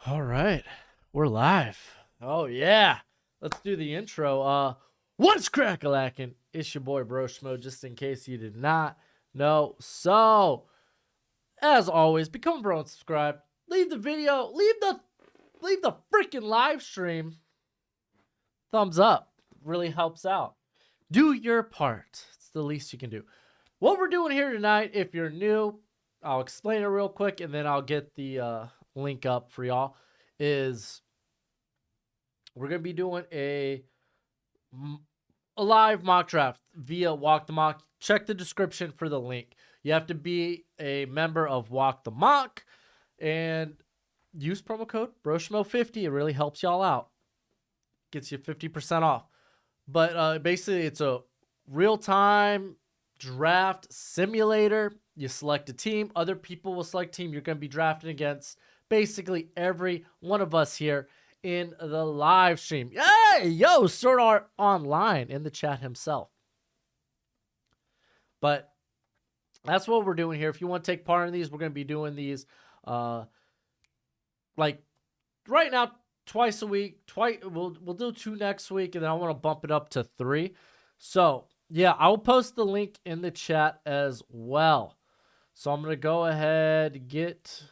All right, we're live. Oh yeah, let's do the intro. What's crack-a-lackin'? It's your boy Broshmo. Just in case you did not know. So, as always, become a bro and subscribe. Leave the video. Leave the freaking live stream. Thumbs up. Really helps out. Do your part. It's the least you can do. What we're doing here tonight, if you're new, I'll explain it real quick and then I'll get the link up for y'all, is we're going to be doing a live mock draft via Walk the Mock. Check the description for the link. You have to be a member of Walk the Mock and use promo code Broshmo50. It really helps y'all out. Gets you 50% off. But basically, it's a real-time draft simulator. You select a team. Other people will select a team you're going to be drafting against. Basically, every one of us here in the live stream. Hey, yo, Sword Art Online in the chat himself. But that's what we're doing here. If you want to take part in these, we're going to be doing these like right now, twice a week. We'll do 2 next week, and then I want to bump it up to 3. So yeah, I will post the link in the chat as well. So I'm gonna go ahead and get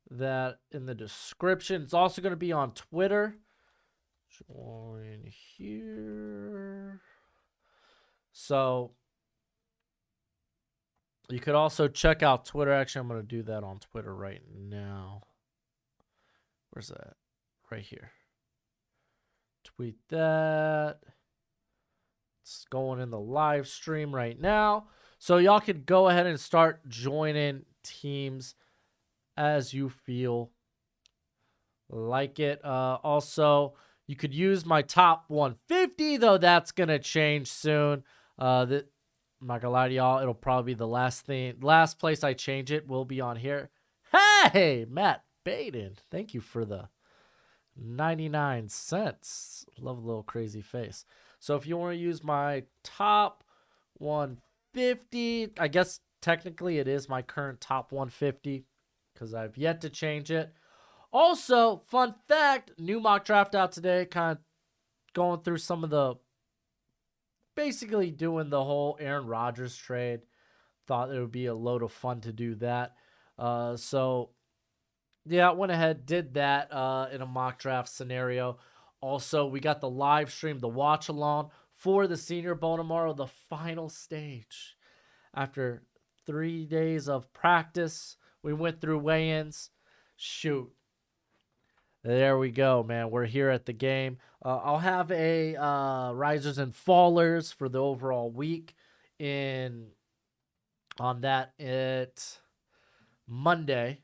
that in the description. It's also gonna be on Twitter. Join here. So you could also check out Twitter. Actually, I'm gonna do that on Twitter right now. Where's that? Right here. Tweet that. It's going in the live stream right now. So y'all can go ahead and start joining teams as you feel like it. Also, you could use my top 150, though that's going to change soon. I'm not going to lie to y'all. It'll probably be the last place I change it will be on here. Hey, Matt Baden. Thank you for the 99 cents. Love a little crazy face. So if you want to use my top 150, I guess technically it is my current top 150 because I've yet to change it. Also, fun fact, new mock draft out today, kind of going through some of the, basically doing the whole Aaron Rodgers trade. Thought it would be a load of fun to do that. So yeah, I went ahead, did that in a mock draft scenario. Also, we got the live stream, the watch along for the Senior Bowl tomorrow, the final stage. After 3 days of practice, we went through weigh-ins. Shoot. There we go, man. We're here at the game. I'll have a risers and fallers for the overall week on that at Monday.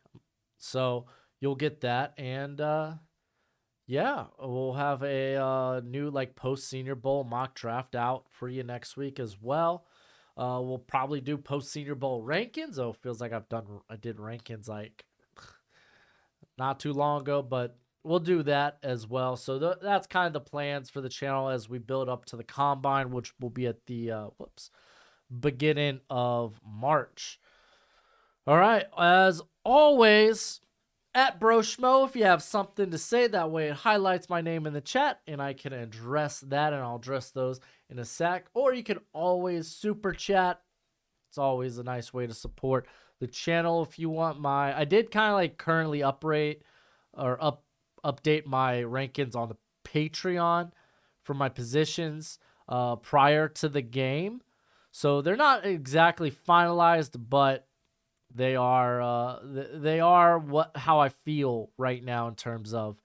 So you'll get that. And yeah, we'll have a new like post Senior Bowl mock draft out for you next week as well. We'll probably do post Senior Bowl rankings. Oh, it feels like I did rankings like not too long ago, but we'll do that as well. So that's kind of the plans for the channel as we build up to the combine, which will be at the beginning of March. All right, as always, at Broshmo, if you have something to say, that way it highlights my name in the chat and I can address that, and I'll address those in a sec. Or you can always super chat. It's always a nice way to support the channel. If you want I did kind of like currently update my rankings on the Patreon for my positions prior to the game. So they're not exactly finalized, but they are how I feel right now in terms of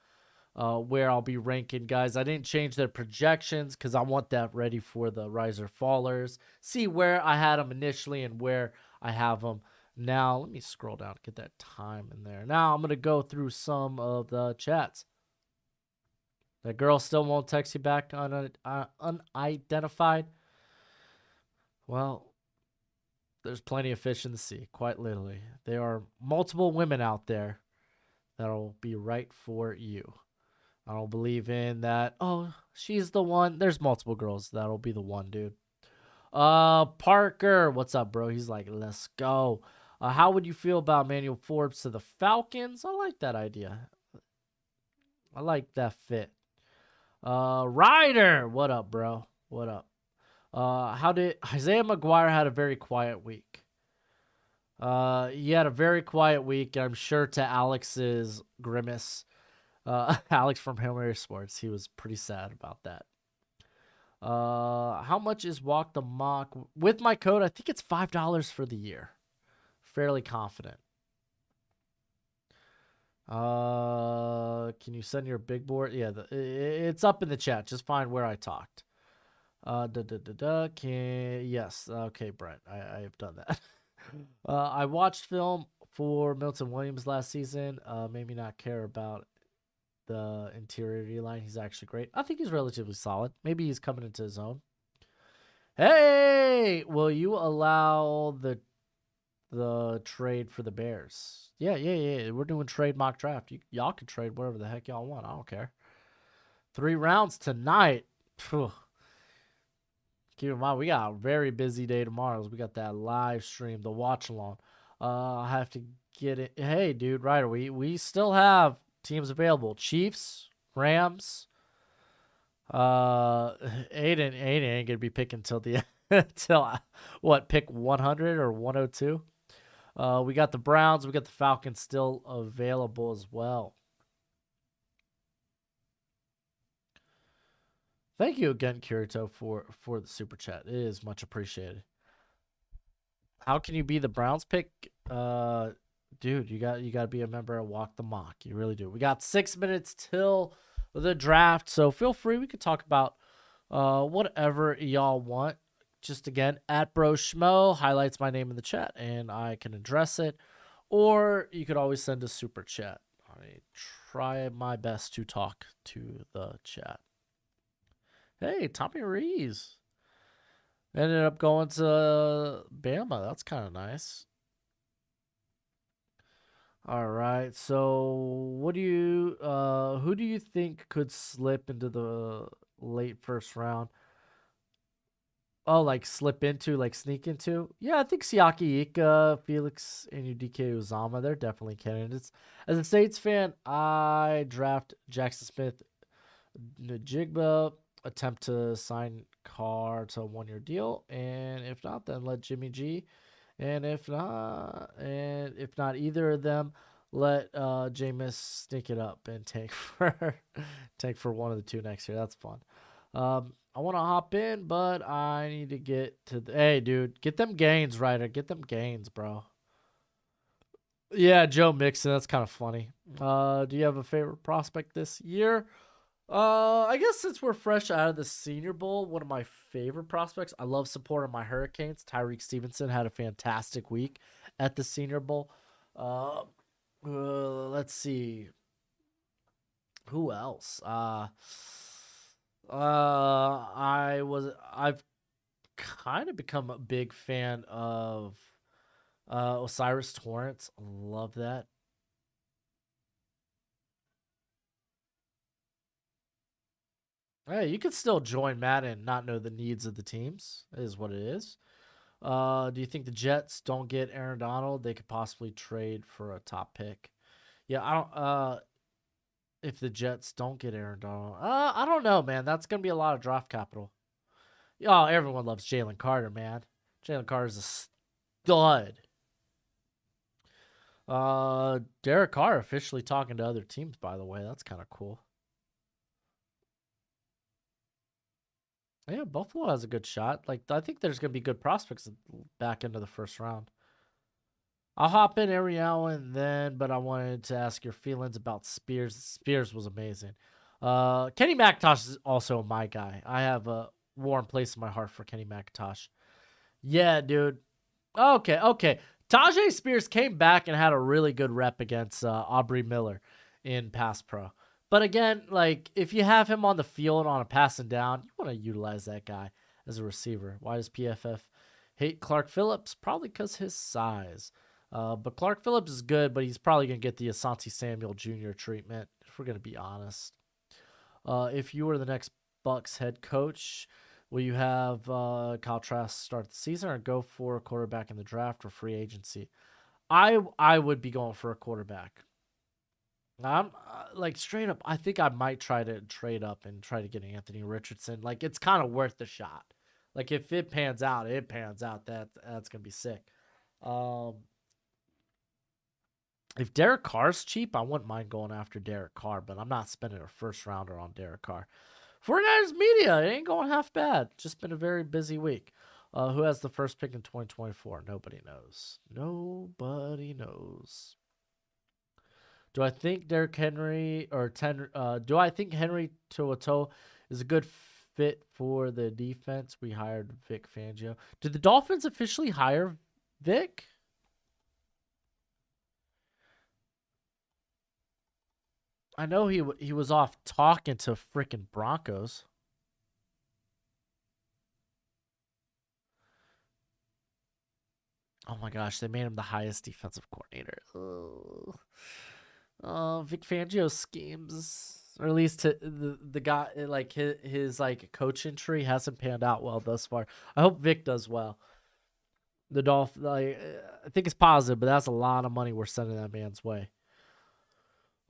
where I'll be ranking guys. I didn't change their projections because I want that ready for the riser fallers. See where I had them initially and where I have them now. Let me scroll down to get that time in there. Now I'm going to go through some of the chats. That girl still won't text you back unidentified. Well, there's plenty of fish in the sea, quite literally. There are multiple women out there that'll be right for you. I don't believe in that. Oh, she's the one. There's multiple girls that'll be the one, dude. Parker, what's up, bro? He's like, let's go. How would you feel about Emmanuel Forbes to the Falcons? I like that idea. I like that fit. Ryder, what up, bro? What up? How did Isaiah McGuire had a very quiet week? He had a very quiet week. I'm sure to Alex's grimace, Alex from Hail Mary Sports, he was pretty sad about that. How much is Walk the Mock with my code? I think it's $5 for the year. Fairly confident. Can you send your big board? Yeah, it's up in the chat. Just find where I talked. Yes. Okay, Brent. I have done that. I watched film for Milton Williams last season. Made me not care about the interior line. He's actually great. I think he's relatively solid. Maybe he's coming into his own. Hey, will you allow the trade for the Bears? Yeah. We're doing trade mock draft. Y'all can trade whatever the heck y'all want. I don't care. 3 rounds tonight. Phew. Keep in mind, we got a very busy day tomorrow. We got that live stream, the watch along. I have to get it. Hey, dude, Ryder, we still have teams available. Chiefs, Rams. Aiden ain't gonna be picking till the till what, pick 100 or 102. We got the Browns, we got the Falcons still available as well. Thank you again, Kirito, for the super chat. It is much appreciated. How can you be the Browns pick? Dude, you got to be a member of Walk the Mock. You really do. We got 6 minutes till the draft, so feel free. We could talk about whatever y'all want. Just again, at Broshmo highlights my name in the chat, and I can address it. Or you could always send a super chat. I try my best to talk to the chat. Hey, Tommy Rees ended up going to Bama. That's kind of nice. All right. So, what do you who do you think could slip into the late first round? Oh, like slip into, like sneak into? Yeah, I think Siaki Ika, Felix, and UDK Uzama, they're definitely candidates. As a States fan, I draft Jackson Smith, Najigba, attempt to sign Carr to a 1-year deal, and if not, then let Jimmy G. And if not either of them, let Jameis sneak it up and take for one of the two next year. That's fun. I want to hop in, but I need to get to hey, dude, get them gains, Ryder. Get them gains, bro. Yeah, Joe Mixon. That's kind of funny. Do you have a favorite prospect this year? I guess since we're fresh out of the Senior Bowl, one of my favorite prospects. I love supporting my Hurricanes. Tyreek Stevenson had a fantastic week at the Senior Bowl. Let's see. Who else? I've kind of become a big fan of Osiris Torrance. Love that. Hey, you can still join Madden and not know the needs of the teams. It is what it is. Do you think the Jets don't get Aaron Donald? They could possibly trade for a top pick. Yeah, I don't. If the Jets don't get Aaron Donald, I don't know, man. That's gonna be a lot of draft capital. Oh, everyone loves Jalen Carter, man. Jalen Carter's a stud. Derek Carr officially talking to other teams, by the way. That's kind of cool. Yeah, Buffalo has a good shot. Like, I think there's gonna be good prospects back into the first round. I'll hop in every now and then, but I wanted to ask your feelings about Spears. Spears was amazing. Kenny McIntosh is also my guy. I have a warm place in my heart for Kenny McIntosh. Yeah, dude. Okay. Tajay Spears came back and had a really good rep against Aubrey Miller in pass pro. But again, like, if you have him on the field on a passing down, you want to utilize that guy as a receiver. Why does PFF hate Clark Phillips? Probably because his size. But Clark Phillips is good, but he's probably going to get the Asante Samuel Jr. treatment, if we're going to be honest. If you were the next Bucks head coach, will you have Kyle Trask start the season or go for a quarterback in the draft or free agency? I would be going for a quarterback. I'm like straight up. I think I might try to trade up and try to get Anthony Richardson. Like it's kind of worth the shot. Like if it pans out, it pans out. That's gonna be sick. Um, if Derek Carr's cheap, I wouldn't mind going after Derek Carr, but I'm not spending a first rounder on Derek Carr. 49ers media, it ain't going half bad. Just been a very busy week. Who has the first pick in 2024? Nobody knows. Nobody knows. Do I think Derrick Henry or do I think Henry To'oTo'o is a good fit for the defense? We hired Vic Fangio. Did the Dolphins officially hire Vic? I know he was off talking to freaking Broncos. Oh my gosh, they made him the highest defensive coordinator. Vic Fangio schemes, or at least the guy like his like coaching tree hasn't panned out well thus far. I hope Vic does well. The Dolphins, like, I think it's positive, but that's a lot of money we're sending that man's way.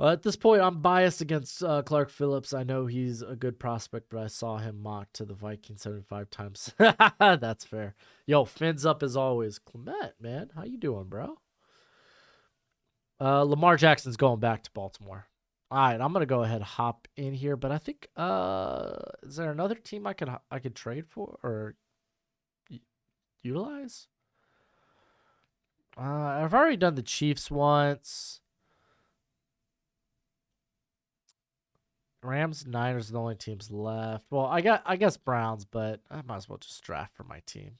At this point, I'm biased against Clark Phillips. I know he's a good prospect, but I saw him mocked to the Vikings 75 times. That's fair. Yo, fins up as always. Clement, man, how you doing, bro? Lamar Jackson's going back to Baltimore. All right, I'm gonna go ahead and hop in here, but I think is there another team I could trade for or utilize? I've already done the Chiefs once. Rams, Niners are the only teams left. Well, I guess Browns, but I might as well just draft for my team.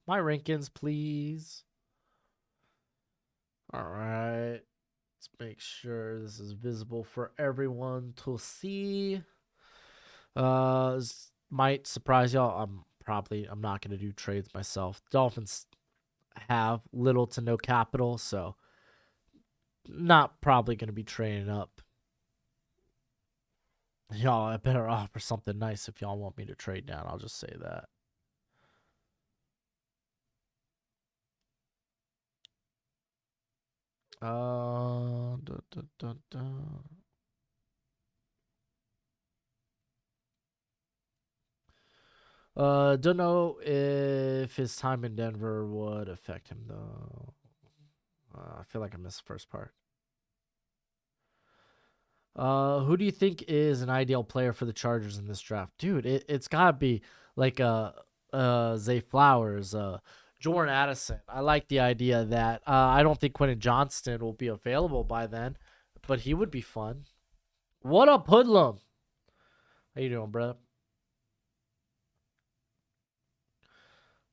My rankings, please. All right. Let's make sure this is visible for everyone to see. This might surprise y'all. I'm not gonna do trades myself. Dolphins have little to no capital, so not probably gonna be trading up. Y'all, I better offer something nice if y'all want me to trade down. I'll just say that. Dun, dun, dun, dun. Don't know if his time in Denver would affect him though. I feel like I missed the first part. Who do you think is an ideal player for the Chargers in this draft, dude? It's gotta be like Zay Flowers, Jordan Addison. I like the idea that I don't think Quentin Johnston will be available by then, but he would be fun. What up, Hoodlum? How you doing, bro?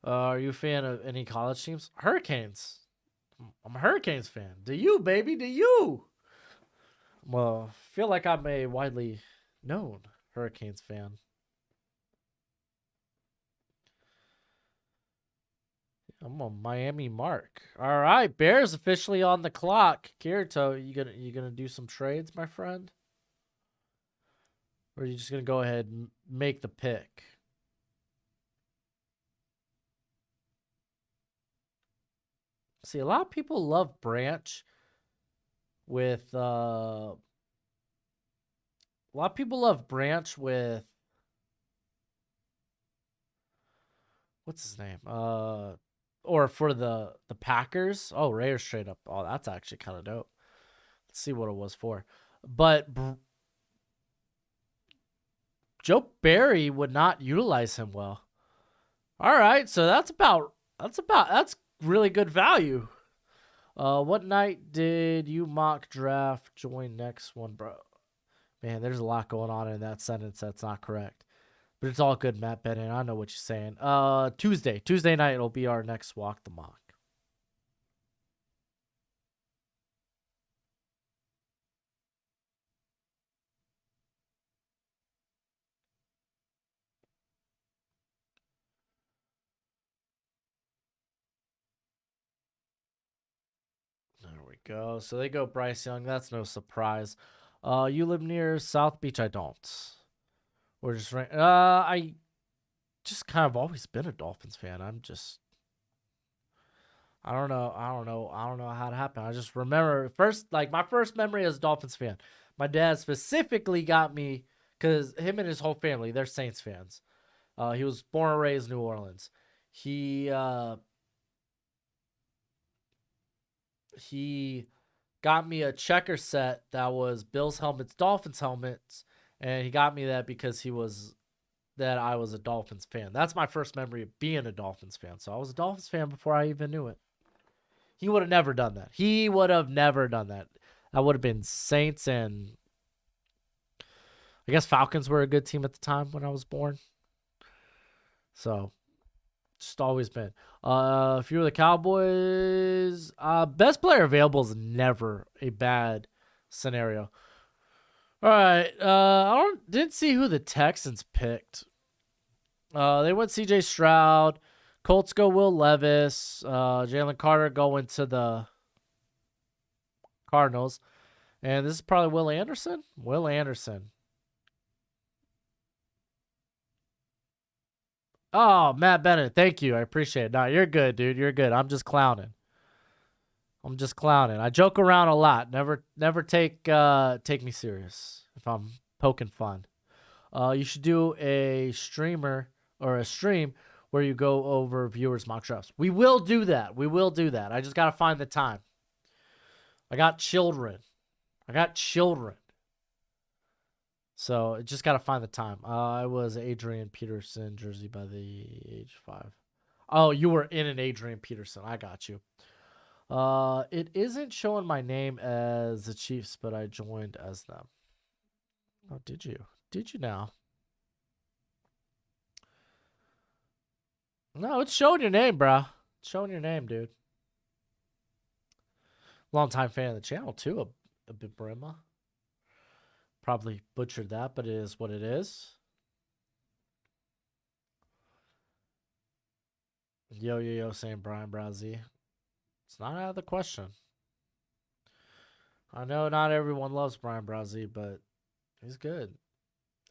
Are you a fan of any college teams? Hurricanes. I'm a Hurricanes fan. Do you, baby? Do you? Well, feel like I'm a widely known Hurricanes fan. I'm a Miami Mark. All right, Bears officially on the clock. Kirito, you gonna do some trades, my friend, or are you just gonna go ahead and make the pick? See, a lot of people love Branch with a lot of people love Branch with what's his name? Or for the Packers. Oh, Raiders straight up. Oh, that's actually kind of dope. Let's see what it was for. But Joe Barry would not utilize him well. All right, so that's really good value. What night did you mock draft? Join next one, bro. Man, there's a lot going on in that sentence that's not correct. But it's all good, Matt Bennett. I know what you're saying. Tuesday night will be our next walk the mock. There we go. So they go Bryce Young. That's no surprise. You live near South Beach? I don't. We're just right. I just kind of always been a Dolphins fan. I don't know. I don't know. I don't know how it happened. I just remember my first memory as a Dolphins fan. My dad specifically got me because him and his whole family, they're Saints fans. He was born and raised in New Orleans. He he got me a checker set that was Bills helmets, Dolphins helmets, and he got me that because I was a Dolphins fan. That's my first memory of being a Dolphins fan. So I was a Dolphins fan before I even knew it. He would have never done that. He would have never done that. That would have been Saints, and I guess Falcons were a good team at the time when I was born. So just always been. If you're the Cowboys, best player available is never a bad scenario. All right. Didn't see who the Texans picked. They went C.J. Stroud. Colts go Will Levis. Jalen Carter going to the Cardinals. And this is probably Will Anderson. Will Anderson. Oh, Matt Bennett. Thank you. I appreciate it. No, you're good, dude. You're good. I'm just clowning. I joke around a lot. Never take me serious if I'm poking fun. You should do a stream where you go over viewers' mock drafts. We will do that. I just gotta find the time. I got children. So I just gotta find the time. I was Adrian Peterson jersey by the age 5. Oh, you were in an Adrian Peterson. I got you. It isn't showing my name as the Chiefs, but I joined as them. Oh, did you? Did you now? No, it's showing your name, bro. It's showing your name, dude. Longtime fan of the channel, too, a bit Brima. Probably butchered that, but it is what it is. Yo, saying Brian Brazzi. It's not out of the question. I know not everyone loves Brian Brazzi, but he's good.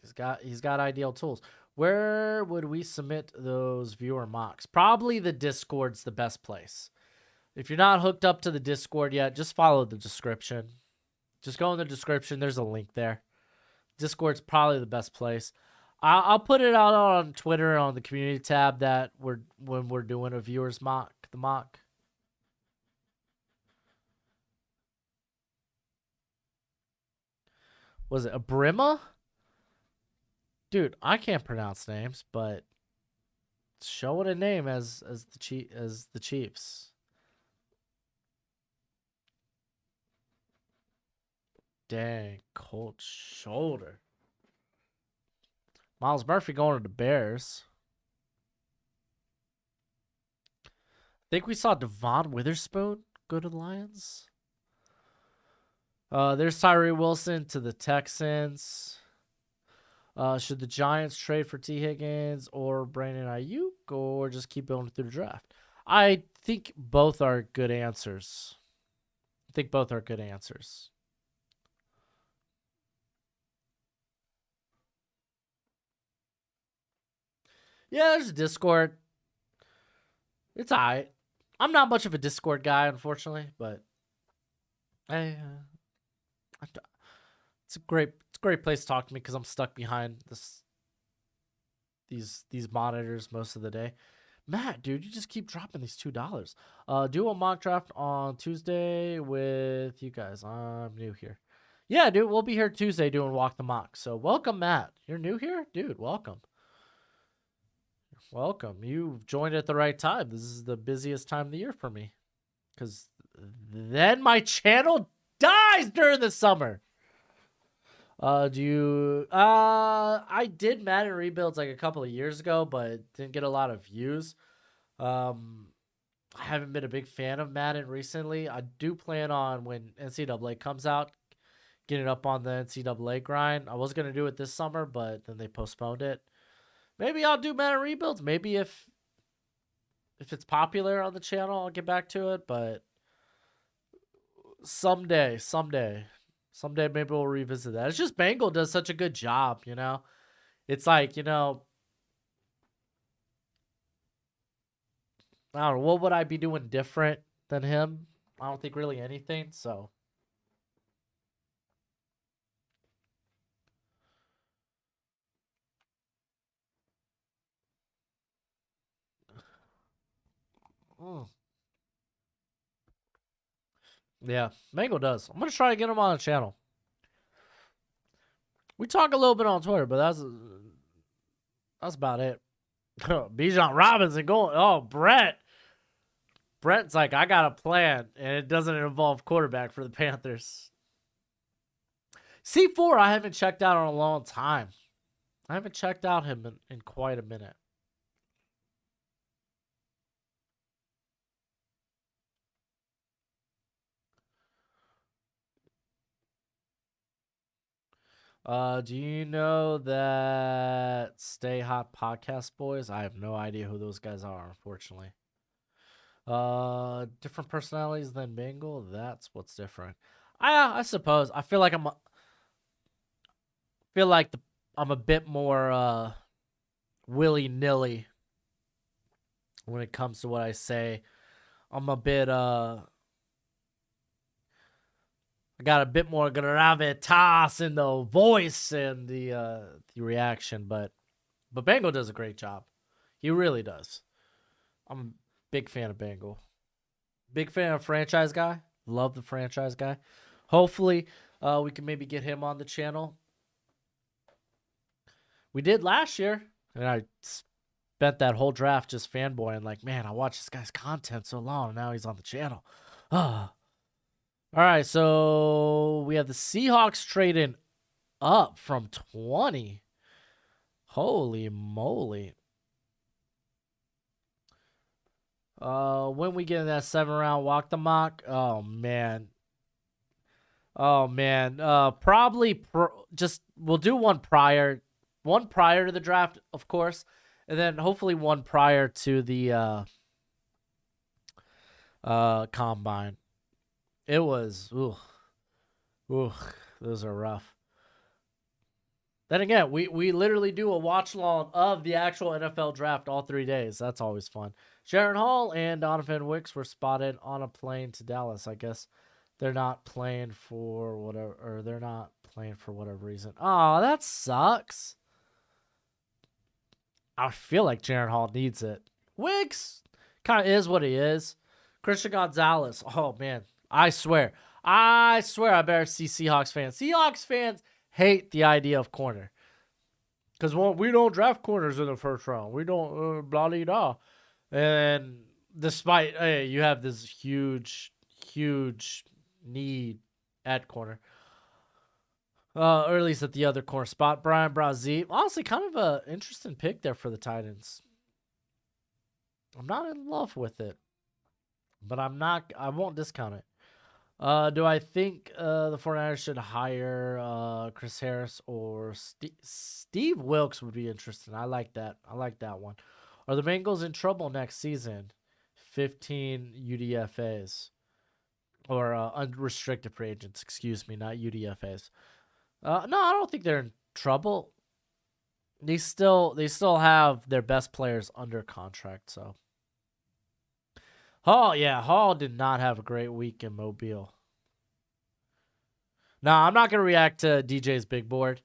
He's got ideal tools. Where would we submit those viewer mocks? Probably the Discord's the best place. If you're not hooked up to the Discord yet, just follow the description. Just go in the description. There's a link there. Discord's probably the best place. I'll put it out on Twitter on the community tab when we're doing a viewers mock, the mock. Was it a Brima? Dude, I can't pronounce names, but it's showing a name as the Chiefs. Dang, cold shoulder. Miles Murphy going to the Bears. I think we saw Devon Witherspoon go to the Lions. There's Tyree Wilson to the Texans. Should the Giants trade for T. Higgins or Brandon Ayuk, or just keep going through the draft? I think both are good answers. Yeah, there's a Discord. It's alright. I'm not much of a Discord guy, unfortunately, but it's a great place to talk to me because I'm stuck behind these monitors most of the day. Matt, dude, you just keep dropping these $2. Do a mock draft on Tuesday with you guys. I'm new here. Yeah, dude, we'll be here Tuesday doing walk the mock. So welcome, Matt. You're new here, dude. Welcome. You've joined at the right time. This is the busiest time of the year for me, because then my channel dies during the summer. I did Madden rebuilds like a couple of years ago, but didn't get a lot of views. I haven't been a big fan of Madden recently. I do plan on, when NCAA comes out, getting up on the NCAA grind. I was going to do it this summer, but then they postponed it. Maybe I'll do Madden rebuilds. Maybe if it's popular on the channel, I'll get back to it, but someday maybe we'll revisit that. It's just Bengal does such a good job, you know? It's like, you know, I don't know. What would I be doing different than him? I don't think really anything. So, mm, yeah, Mango does. I'm gonna try to get him on the channel. We talk a little bit on Twitter, but that's about it. Bijan Robinson going. Oh, Brett. Brett's like, I got a plan, and it doesn't involve quarterback for the Panthers. C4, I haven't checked out in a long time. I haven't checked out him in quite a minute. Do you know that Stay Hot Podcast Boys? I have no idea who those guys are, unfortunately. Different personalities than Bengal. That's what's different. I suppose. I feel like I'm a bit more willy nilly when it comes to what I say. I'm a bit I got a bit more gravitas in the voice and the reaction, but Bengal does a great job. He really does. I'm a big fan of Bengal. Big fan of Franchise Guy. Love the Franchise Guy. Hopefully, we can maybe get him on the channel. We did last year, and I spent that whole draft just fanboying, like, man, I watched this guy's content so long, and now he's on the channel. Ah. All right, so we have the Seahawks trading up from 20. Holy moly. When we get in that 7-round walk the mock, oh man. Probably just we'll do one prior to the draft, of course, and then hopefully one prior to the combine. It was those are rough. Then again, we literally do a watch along of the actual NFL draft all 3 days. That's always fun. Sharon Hall and Donovan Wicks were spotted on a plane to Dallas. I guess they're not playing for whatever reason. Oh, that sucks. I feel like Jaron Hall needs it. Wicks kind of is what he is. Christian Gonzalez. Oh man, I swear I better see Seahawks fans. Seahawks fans hate the idea of corner. Because we don't draft corners in the first round. We don't, blah, blah, blah. And despite, hey, you have this huge need at corner. Or at least at the other corner spot. Brian Brazee. Honestly, kind of an interesting pick there for the Titans. I'm not in love with it. But I won't discount it. Do I think the 49ers should hire Chris Harris or Steve Wilkes would be interesting. I like that. I like that one. Are the Bengals in trouble next season? 15 UDFAs. Or unrestricted free agents, excuse me, not UDFAs. No, I don't think they're in trouble. They still have their best players under contract, so. Hall did not have a great week in Mobile. Nah, I'm not gonna react to DJ's big board.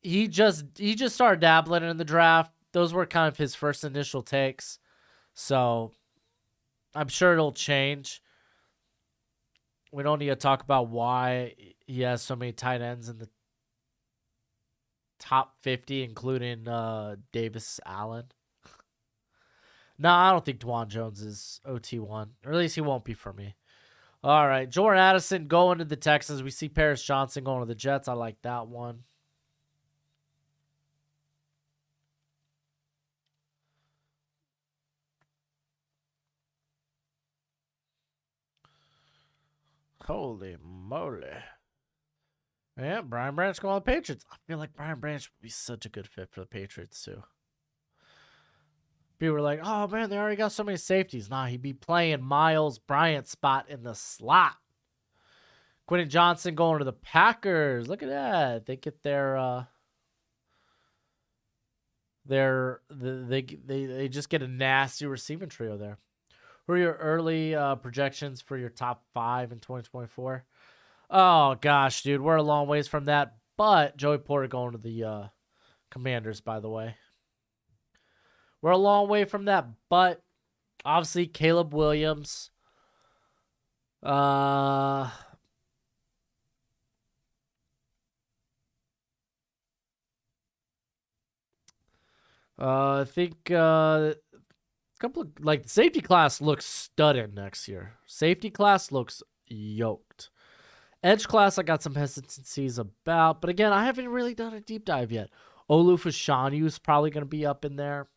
He just started dabbling in the draft. Those were kind of his first initial takes. So I'm sure it'll change. We don't need to talk about why he has so many tight ends in the top 50, including Davis Allen. No, I don't think Dwan Jones is OT1. Or at least he won't be for me. All right. Jordan Addison going to the Texans. We see Paris Johnson going to the Jets. I like that one. Holy moly. Yeah, Brian Branch going to the Patriots. I feel like Brian Branch would be such a good fit for the Patriots, too. People were like, oh, man, they already got so many safeties. Nah, he'd be playing Miles Bryant's spot in the slot. Quentin Johnson going to the Packers. Look at that. They get their They just get a nasty receiving trio there. Who are your early projections for your top 5 in 2024? Oh gosh, dude, we're a long ways from that. But Joey Porter going to the Commanders, by the way. We're a long way from that, but obviously Caleb Williams. I think couple of like safety class looks studded next year. Safety class looks yoked. Edge class, I got some hesitancies about, but again, I haven't really done a deep dive yet. Olu Fashanu is probably going to be up in there.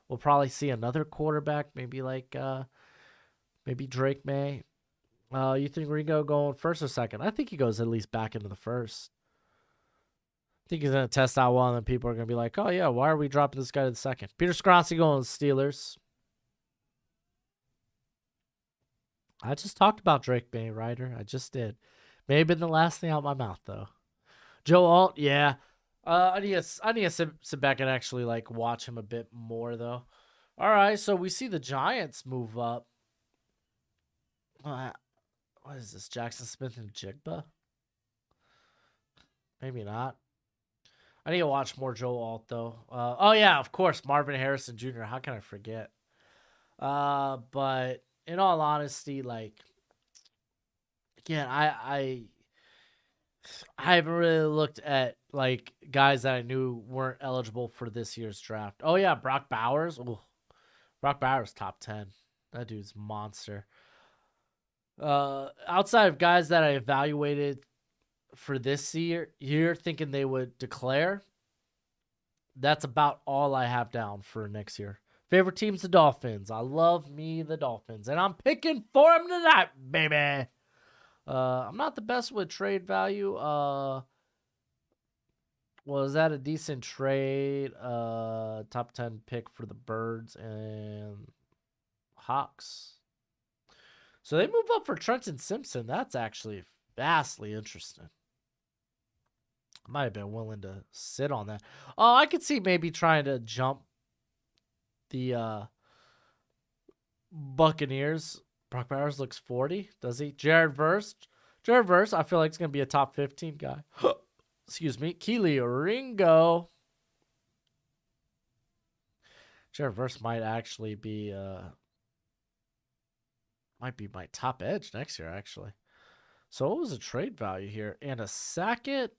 We'll probably see another quarterback, maybe like maybe Drake May. You think Ringo going first or second? I think he goes at least back into the first. I think he's going to test out well, and then people are going to be like, oh, yeah, why are we dropping this guy to the second? Peter Skronsky going to Steelers. I just talked about Drake May, Ryder. I just did. May have been the last thing out my mouth, though. Joe Alt, yeah. I need to sit back and actually like watch him a bit more, though. All right, so we see the Giants move up. What is this? Jackson Smith and Jigba? Maybe not. I need to watch more Joe Alt, though. Oh, yeah, of course, Marvin Harrison Jr. How can I forget? But in all honesty, like, again, I haven't really looked at like guys that I knew weren't eligible for this year's draft. Oh yeah, Brock Bowers. Ooh, Brock Bowers top 10. That dude's monster. Outside of guys that I evaluated for this year thinking they would declare, that's about all I have down for next year. Favorite team's the Dolphins. I love me the Dolphins, and I'm picking for them tonight, baby. I'm not the best with trade value. Was that a decent trade? Top 10 pick for the Birds and Hawks. So they move up for Trenton Simpson. That's actually vastly interesting. I might have been willing to sit on that. Oh, I could see maybe trying to jump the Buccaneers. Brock Bowers looks 40, does he? Jared Verse, I feel like it's going to be a top 15 guy. Excuse me. Keely Ringo. Jared Verse might actually be might be my top edge next year, actually. So what was the trade value here? And a second?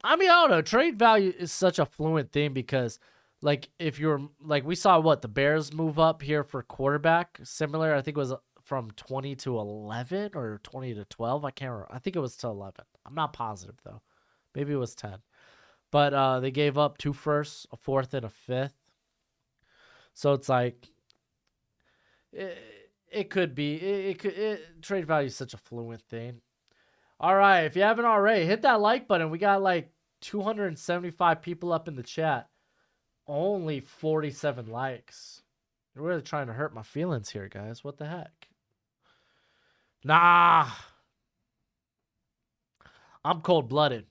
I mean, I don't know. Trade value is such a fluent thing because, like, if you're like, we saw what the Bears move up here for quarterback. Similar, I think it was from 20 to 11 or 20 to 12. I can't remember. I think it was to 11. I'm not positive though. Maybe it was 10. But they gave up 2 firsts, a 4th, and a 5th. So it's like it could be trade value is such a fluent thing. All right, if you haven't already, hit that like button. We got like 275 people up in the chat. Only 47 likes. You're really trying to hurt my feelings here, guys. What the heck? Nah. I'm cold-blooded.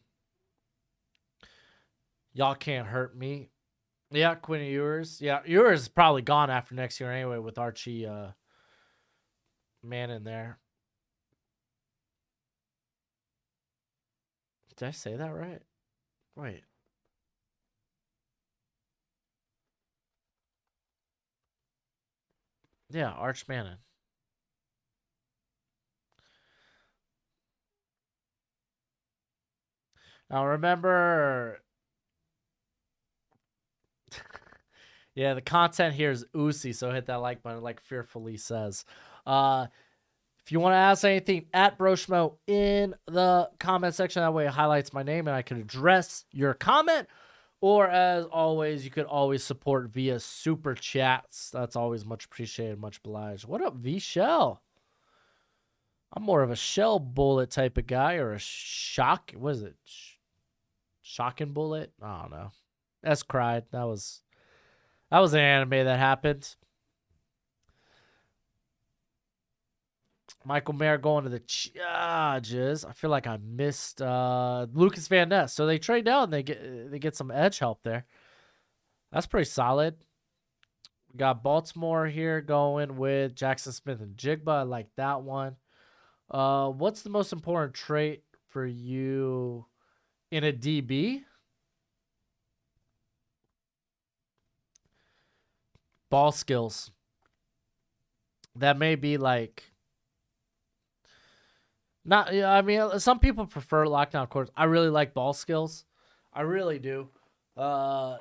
Y'all can't hurt me. Yeah, Quinn Ewers. Yeah, Ewers is probably gone after next year anyway with Archie Man in there. Did I say that right? Wait. Yeah, Arch Manning. Now remember, yeah, the content here is oozy, so hit that like button, like Fearfully says. If you want to ask anything at Broshmo in the comment section, that way it highlights my name and I can address your comment. Or as always, you could always support via super chats. That's always much appreciated, much obliged. What up, V Shell? I'm more of a shell bullet type of guy, or a shock. What is it? Shocking bullet? I don't know. S cried. That was an anime that happened. Michael Mayer going to the Chargers. I feel like I missed Lucas Van Ness. So they trade down. They get some edge help there. That's pretty solid. We got Baltimore here going with Jackson Smith and Jigba. I like that one. What's the most important trait for you in a DB? Ball skills. That may be like not. Yeah, I mean, some people prefer lockdown quarters. I really like ball skills. I really do. They're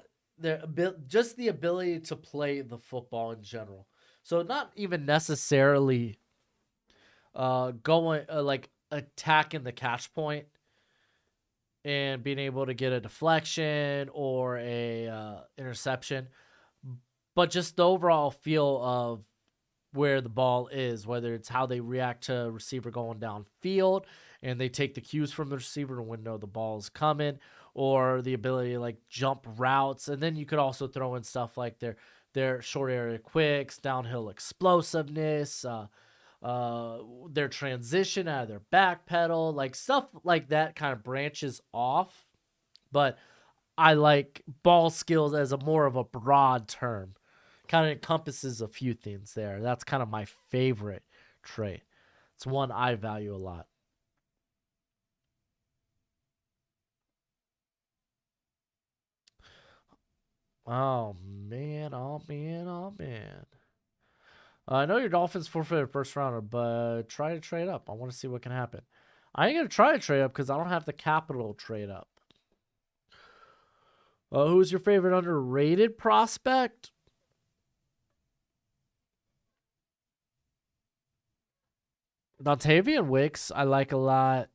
just the ability to play the football in general. So not even necessarily going like attacking the catch point and being able to get a deflection or a interception, but just the overall feel of where the ball is, whether it's how they react to a receiver going downfield and they take the cues from the receiver to know the ball is coming, or the ability to like jump routes. And then you could also throw in stuff like their short area quicks, downhill explosiveness, their transition out of their back pedal, like stuff like that kind of branches off. But I like ball skills as a more of a broad term. Kind of encompasses a few things there. That's kind of my favorite trait. It's one I value a lot. Oh man, oh man, oh man. I know your Dolphins forfeited first rounder, but try to trade up. I want to see what can happen. I ain't gonna try to trade up because I don't have the capital to trade up. Who's your favorite underrated prospect? Dontavian Wicks, I like a lot.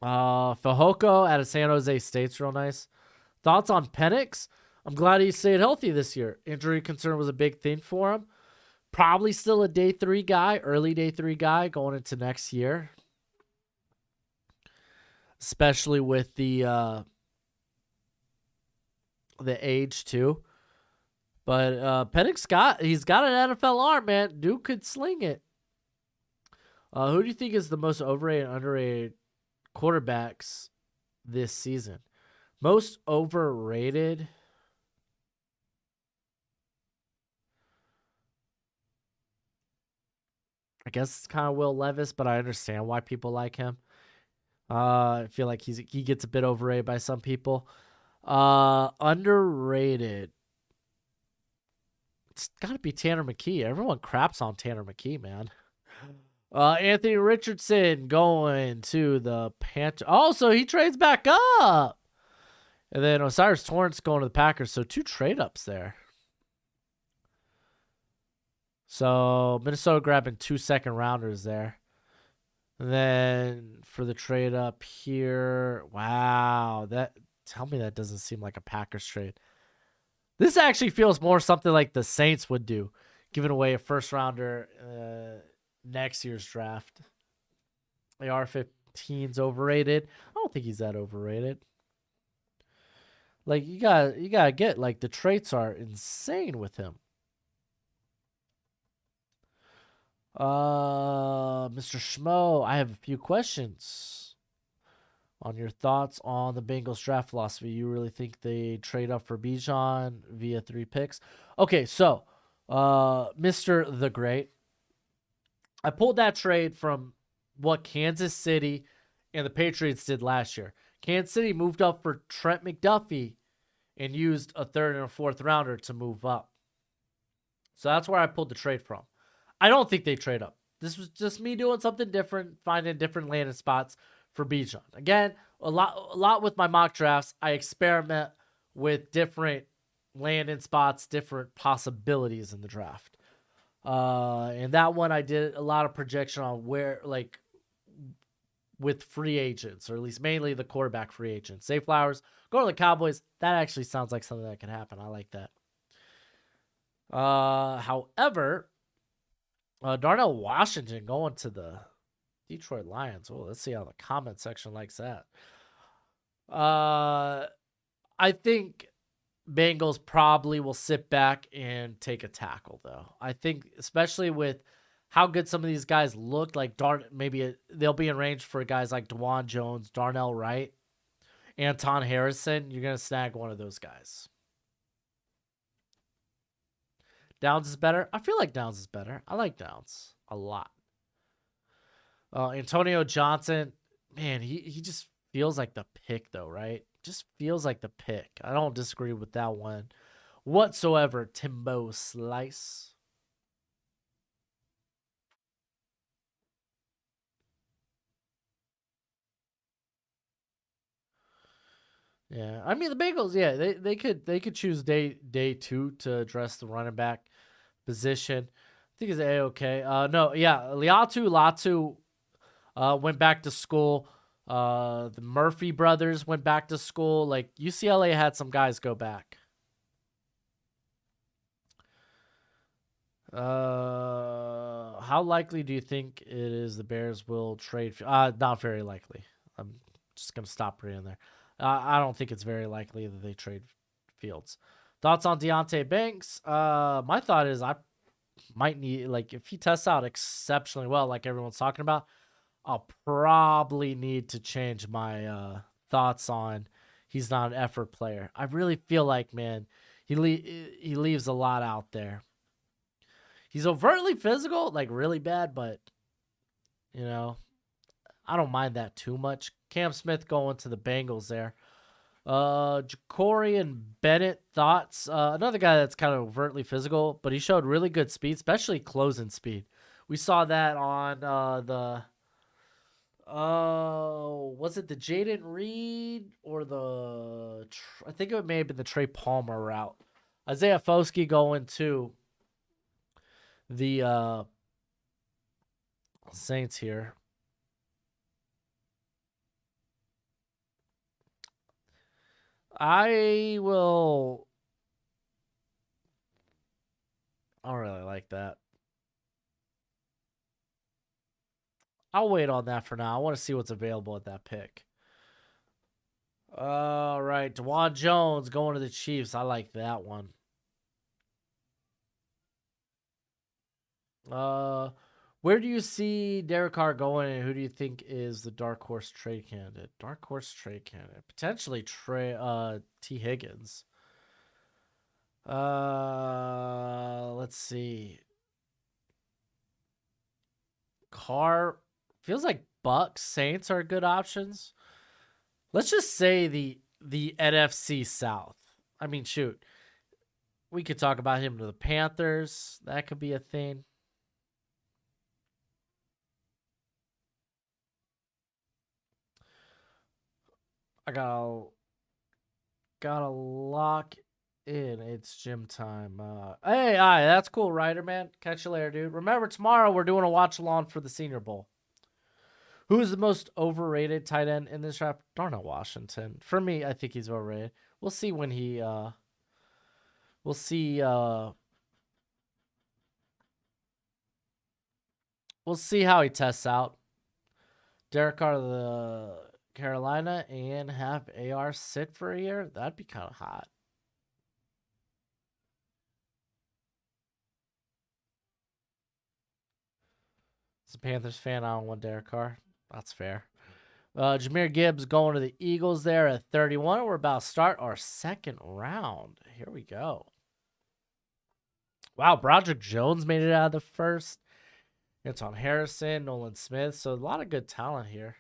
Fajoko out of San Jose State's real nice. Thoughts on Penix? I'm glad he stayed healthy this year. Injury concern was a big thing for him. Probably still a day 3 guy, early day 3 guy going into next year. Especially with the age too. But Penix he's got an NFL arm, man. Dude could sling it. Who do you think is the most overrated and underrated quarterbacks this season? Most overrated. I guess it's kind of Will Levis, but I understand why people like him. I feel like he gets a bit overrated by some people. Underrated. It's got to be Tanner McKee. Everyone craps on Tanner McKee, man. Anthony Richardson going to the Panthers. Oh, so he trades back up. And then Osiris Torrance going to the Packers. So 2 trade ups there. So Minnesota grabbing 2 second rounders there. And then for the trade up here, wow, tell me that doesn't seem like a Packers trade. This actually feels more something like the Saints would do, giving away a first rounder next year's draft. AR-15's overrated. I don't think he's that overrated. Like you gotta get like the traits are insane with him. Mr. Schmo, I have a few questions on your thoughts on the Bengals draft philosophy. You really think they trade up for Bijan via 3 picks? Okay, so Mr. The Great, I pulled that trade from what Kansas City and the Patriots did last year. Kansas City moved up for Trent McDuffie and used a 3rd and a 4th rounder to move up. So that's where I pulled the trade from. I don't think they trade up. This was just me doing something different, finding different landing spots for Bijan. Again, a lot with my mock drafts. I experiment with different landing spots, different possibilities in the draft. And that one I did a lot of projection on where, like, with free agents, or at least mainly the quarterback free agents. Zay Flowers, go to the Cowboys. That actually sounds like something that can happen. I like that. However, Darnell Washington going to the Detroit Lions. Oh, let's see how the comment section likes that. I think Bengals probably will sit back and take a tackle, though. I think, especially with how good some of these guys looked. Like they'll be in range for guys like DeJuan Jones, Darnell Wright, Anton Harrison. You're gonna snag one of those guys. Downs is better. I feel like Downs is better. I like Downs a lot. Antonio Johnson, man, he just feels like the pick though, right? Just feels like the pick. I don't disagree with that one whatsoever. Timbo Slice. Yeah, I mean the Bengals. Yeah, they could choose day two to address the running back position. I think it's a-okay. No, yeah, Latu went back to school. The Murphy brothers went back to school. Like UCLA had some guys go back. How likely do you think it is the Bears will trade? Not very likely. I'm just gonna stop right in there. I don't think it's very likely that they trade Fields. Thoughts on Deontay Banks? My thought is I might need, like, if he tests out exceptionally well, like everyone's talking about, I'll probably need to change my thoughts on he's not an effort player. I really feel like, man, he leaves a lot out there. He's overtly physical, like really bad, but you know, I don't mind that too much. Cam Smith going to the Bengals there. Jacory and Bennett thoughts. Another guy that's kind of overtly physical, but he showed really good speed, especially closing speed. We saw that on the was it the Jaden Reed or I think it may have been the Trey Palmer route. Isaiah Foskey going to the Saints here. I will. I don't really like that. I'll wait on that for now. I want to see what's available at that pick. All right, DeJuan Jones going to the Chiefs. I like that one. Where do you see Derek Carr going, and who do you think is the dark horse trade candidate? Dark horse trade candidate, potentially T Higgins. Let's see. Carr feels like Bucks, Saints are good options. Let's just say the NFC South. I mean, shoot, we could talk about him to the Panthers. That could be a thing. I gotta lock in. It's gym time. Hey, all right, that's cool, Ryder man. Catch you later, dude. Remember, tomorrow we're doing a watch along for the Senior Bowl. Who is the most overrated tight end in this draft? Darnell Washington. For me, I think he's overrated. We'll see when he. We'll see. We'll see how he tests out. Derek Carr, the Carolina, and have AR sit for a year. That'd be kind of hot. As a Panthers fan, I don't want Derek Carr. That's fair. Jahmyr Gibbs going to the Eagles there at 31. We're about to start our second round. Here we go. Wow, Broderick Jones made it out of the first. Anton Harrison, Nolan Smith. So a lot of good talent here.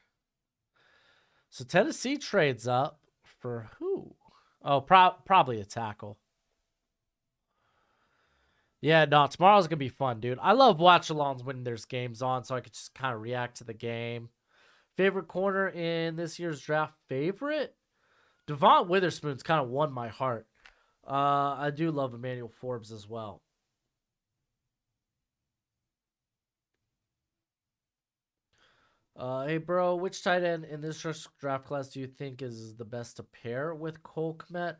So Tennessee trades up for who? Oh, probably a tackle. Yeah, no, tomorrow's going to be fun, dude. I love watch-alongs when there's games on so I could just kind of react to the game. Favorite corner in this year's draft? Favorite? Devon Witherspoon's kind of won my heart. I do love Emmanuel Forbes as well. Hey, bro, which tight end in this draft class do you think is the best to pair with Cole Kmet?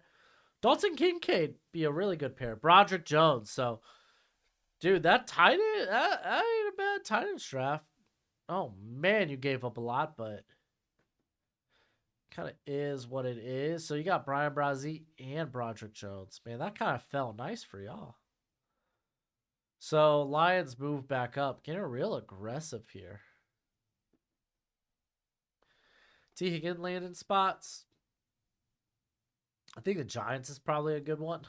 Dalton Kincaid be a really good pair. Broderick Jones. So, dude, that tight end, that ain't a bad tight end draft. Oh, man, you gave up a lot, but kind of is what it is. So, you got Brian Brazee and Broderick Jones. Man, that kind of fell nice for y'all. So Lions move back up, getting real aggressive here. T. Higgins landing spots. I think the Giants is probably a good one.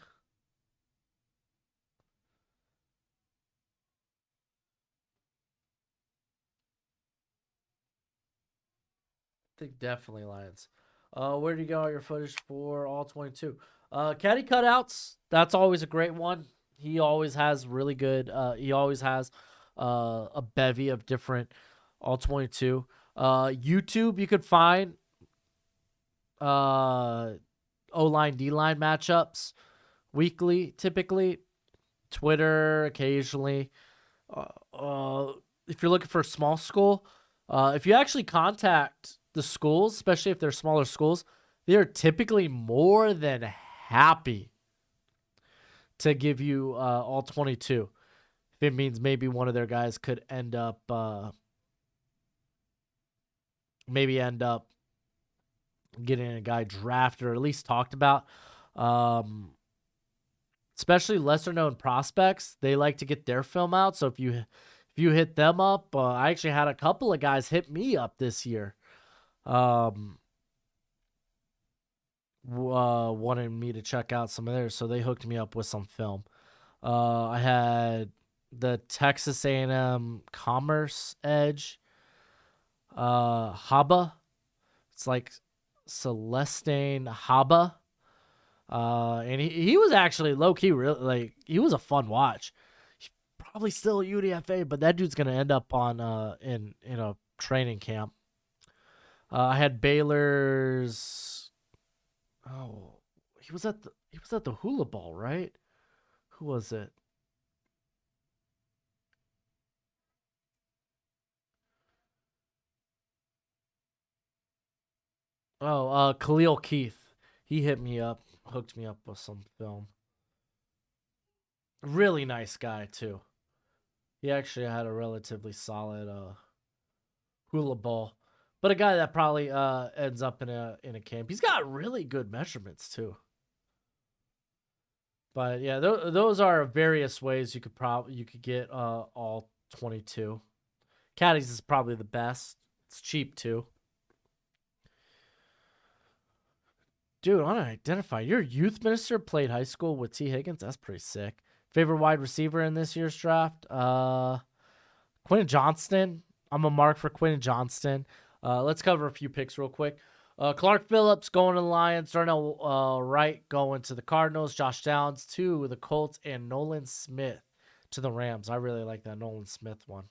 I think definitely Lions. Where do you go on your footage for all 22? Caddy cutouts. That's always a great one. He always has really good. He always has a bevy of different all 22. YouTube, you could find O line D line matchups weekly, typically. Twitter occasionally. Uh, uh, if you're looking for a small school, if you actually contact the schools, especially if they're smaller schools, they are typically more than happy to give you all 22. If it means maybe one of their guys could end up, maybe end up getting a guy drafted or at least talked about. Um, Especially lesser known prospects, they like to get their film out. So if you hit them up, I actually had a couple of guys hit me up this year, um, wanted me to check out some of theirs, so they hooked me up with some film. I had the Texas A&M Commerce Edge, Haba. It's like Celestine Haba. And he was actually low key, really like he was a fun watch. He's probably still a UDFA, but that dude's gonna end up on in a training camp. I had Baylor's. Oh, he was at the Hula Ball, right? Who was it? Oh, Khalil Keith. He hit me up, hooked me up with some film. Really nice guy too. He actually had a relatively solid hula ball, but a guy that probably ends up in a camp. He's got really good measurements too. But yeah, those are various ways you could get all 22. Caddies is probably the best. It's cheap too. Dude, I want to identify. Your youth minister played high school with T. Higgins. That's pretty sick. Favorite wide receiver in this year's draft? Quentin Johnston. I'm a mark for Quentin Johnston. Let's cover a few picks real quick. Clark Phillips going to the Lions. Darnell Wright going to the Cardinals. Josh Downs to the Colts. And Nolan Smith to the Rams. I really like that Nolan Smith one.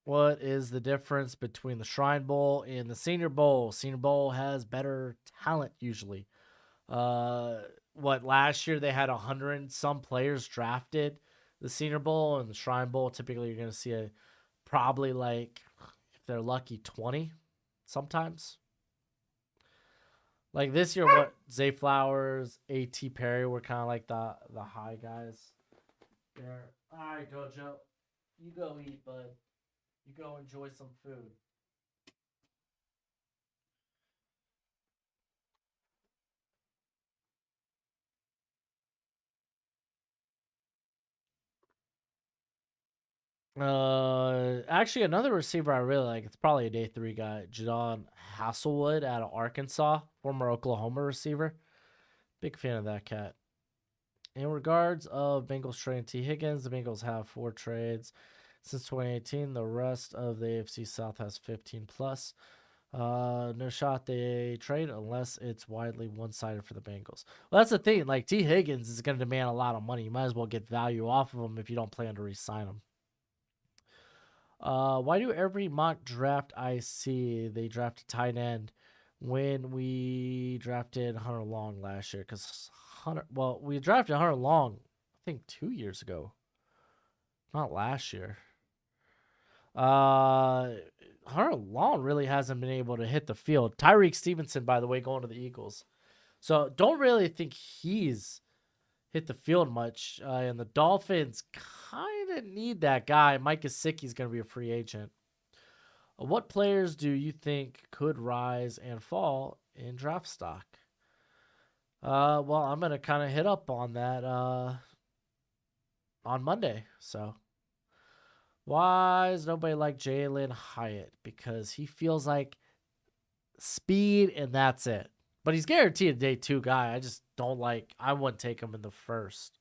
What is the difference between the Shrine Bowl and the Senior Bowl? Senior Bowl has better talent usually. Uh, what last year they had 100 some players drafted the Senior Bowl, and the Shrine Bowl typically you're gonna see a probably like if they're lucky 20 sometimes. Like this year, what Zay Flowers, A.T. Perry were kind of like the high guys. There. All right, Dojo, you go eat, bud. You go enjoy some food. Actually, another receiver I really like. It's probably a day three guy, Jadon Hasselwood out of Arkansas, former Oklahoma receiver. Big fan of that cat. In regards of Bengals trading T. Higgins, the Bengals have 4 trades since 2018. The rest of the AFC South has 15 plus. No shot they trade unless it's widely one-sided for the Bengals. Well, that's the thing. Like T. Higgins is going to demand a lot of money. You might as well get value off of him if you don't plan to re-sign him. Why do every mock draft I see they draft a tight end when we drafted Hunter Long last year? Because we drafted Hunter Long, I think 2 years ago, not last year. Uh, Hunter Long really hasn't been able to hit the field. Tyreek Stevenson, by the way, going to the Eagles. So don't really think he's hit the field much. And the Dolphins kind of need that guy. Mike Gesicki's going to be a free agent. What players do you think could rise and fall in draft stock? Well, I'm gonna kind of hit up on that on Monday. So why is nobody like Jalen Hyatt? Because he feels like speed and that's it. But he's guaranteed a day 2 guy. I just don't like. I wouldn't take him in the first.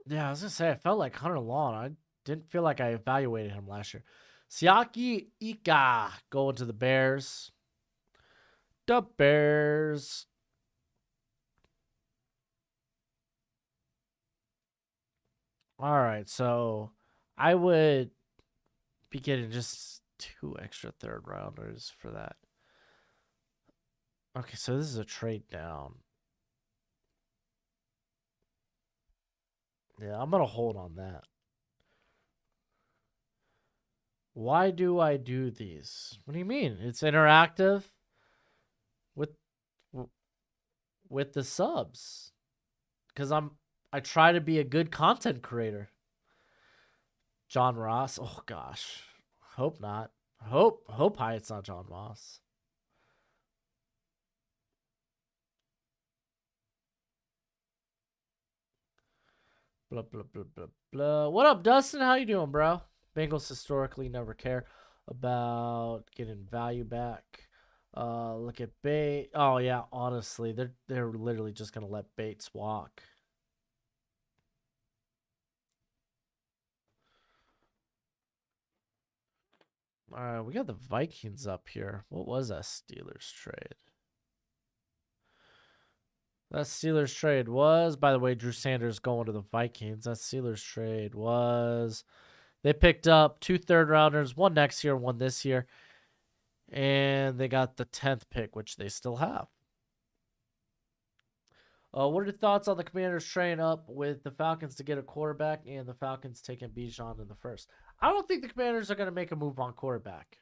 Yeah, I was gonna say I felt like Hunter Long. I didn't feel like I evaluated him last year. Siaki Ika going to the Bears. The Bears. All right, so I would be getting just 2 extra third rounders for that. Okay, so this is a trade down. Yeah, I'm gonna hold on that. Why do I do these? What do you mean? It's interactive with with the subs. Cuz I try to be a good content creator. John Ross. Oh gosh. Hope not. Hope Hyatt's not John Ross. Blah blah blah blah blah. What up, Dustin? How you doing, bro? Bengals historically never care about getting value back. Look at Bait. Oh yeah, honestly, they're literally just gonna let Bates walk. All right, we got the Vikings up here. What was that Steelers trade? That Steelers trade was, by the way, Drew Sanders going to the Vikings. That Steelers trade was, they picked up 2 third rounders, one next year, one this year, and they got the 10th pick, which they still have. What are your thoughts on the Commanders trading up with the Falcons to get a quarterback and the Falcons taking Bijan in the first? I don't think the Commanders are going to make a move on quarterback.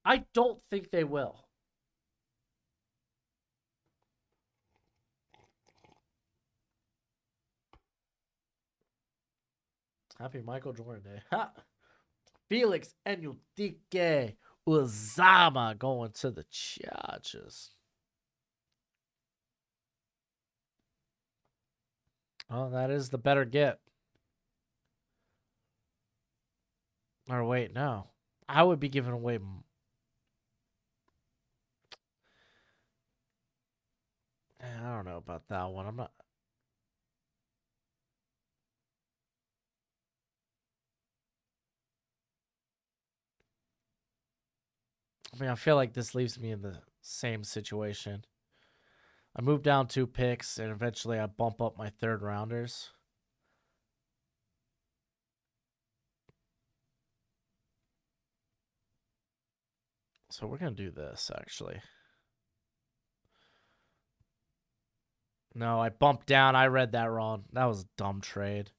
I don't think they will. Happy Michael Jordan Day. Ha! Felix Enrique Uzama going to the Chargers. Oh, that is the better get. Or wait, no. I would be giving away. I don't know about that one. I'm not. I mean, I feel like this leaves me in the same situation. I move down 2 picks, and eventually I bump up my third rounders. So we're going to do this, actually. No, I bumped down. I read that wrong. That was a dumb trade.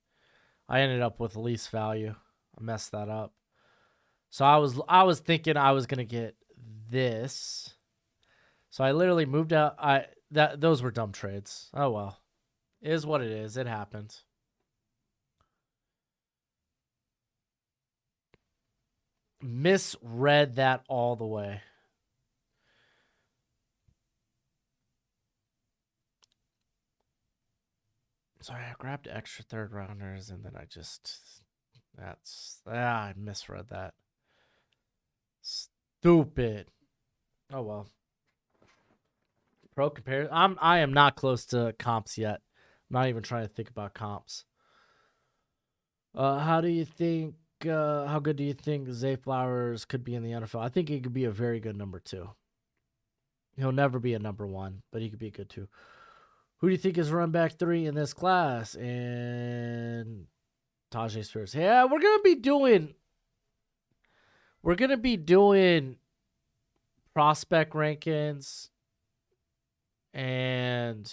I ended up with least value. I messed that up. So I was thinking I was going to get this. So I literally moved out. Those were dumb trades. Oh well. It is what it is. It happened. Misread that all the way. So I grabbed extra third rounders and then I misread that. Stupid. Oh well. Pro comparison. I am not close to comps yet. I'm not even trying to think about comps. How do you think? How good do you think Zay Flowers could be in the NFL? I think he could be a very good number 2. He'll never be a number 1, but he could be a good 2. Who do you think is run back 3 in this class? And Tajay Spears. Yeah, we're gonna be doing prospect rankings and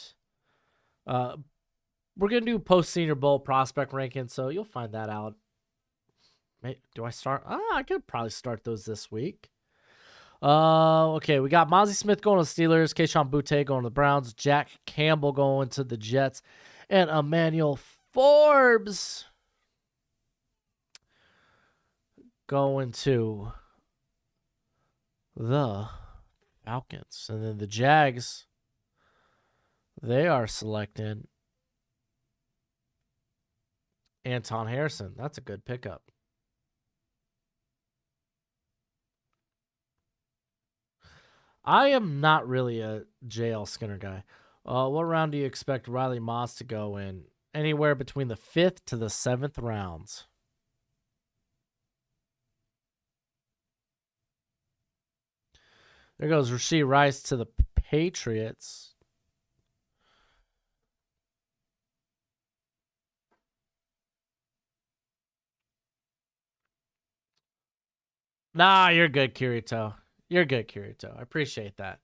we're gonna do post Senior Bowl prospect ranking, so you'll find that out. Do I start? I could probably start those this week. Okay, we got Mozzie Smith going to the Steelers, Keyshawn Butte going to the Browns, Jack Campbell going to the Jets, and Emmanuel Forbes going to the Falcons. And then the Jags, they are selecting Anton Harrison. That's a good pickup. I am not really a JL Skinner guy. What round do you expect Riley Moss to go in? Anywhere between the 5th to the 7th rounds. There goes Rashee Rice to the Patriots. Nah, you're good, Kirito. You're good, Kirito. I appreciate that.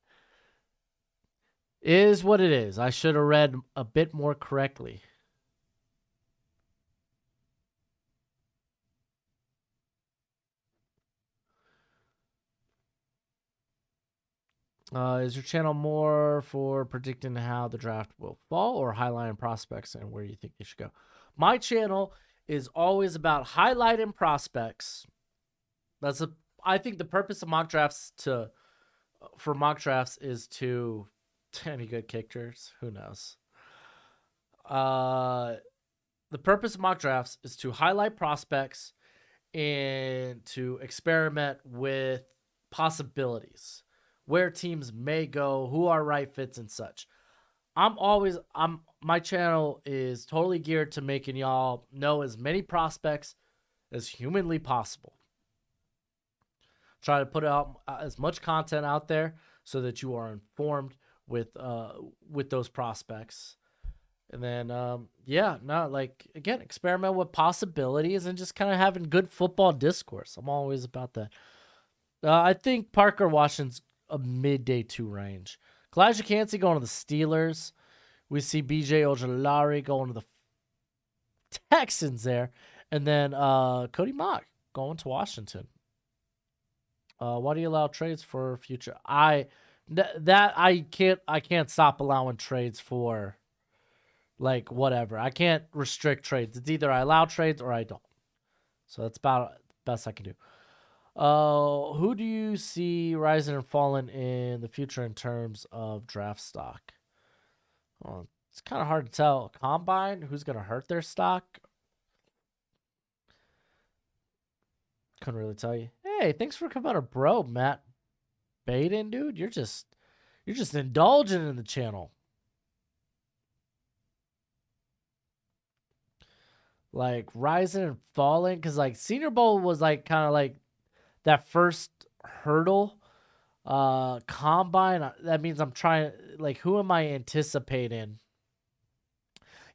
Is what it is. I should have read a bit more correctly. Is your channel more for predicting how the draft will fall or highlighting prospects and where you think they should go? My channel is always about highlighting prospects. I think the purpose of mock drafts for mock drafts is to any good kickers, who knows. The purpose of mock drafts is to highlight prospects and to experiment with possibilities, where teams may go, who are right fits and such. My channel is totally geared to making y'all know as many prospects as humanly possible. Try to put out as much content out there so that you are informed with those prospects. And then again, experiment with possibilities and just kind of having good football discourse. I'm always about that. I think Parker Washington's a mid-day 2 range. Kalijah Cansey going to the Steelers. We see BJ Ojulari going to the Texans there. And then Cody Mock going to Washington. Why do you allow trades for future? I can't stop allowing trades for like whatever. I can't restrict trades. It's either I allow trades or I don't. So that's about the best I can do. Who do you see rising and falling in the future in terms of draft stock? Oh, it's kind of hard to tell. Combine, who's going to hurt their stock? Couldn't really tell you. Hey, thanks for coming on, bro, Matt Baden, dude. You're just indulging in the channel. Like rising and falling, because like Senior Bowl was like kind of like that first hurdle. Combine, that means I'm trying, like, who am I anticipating?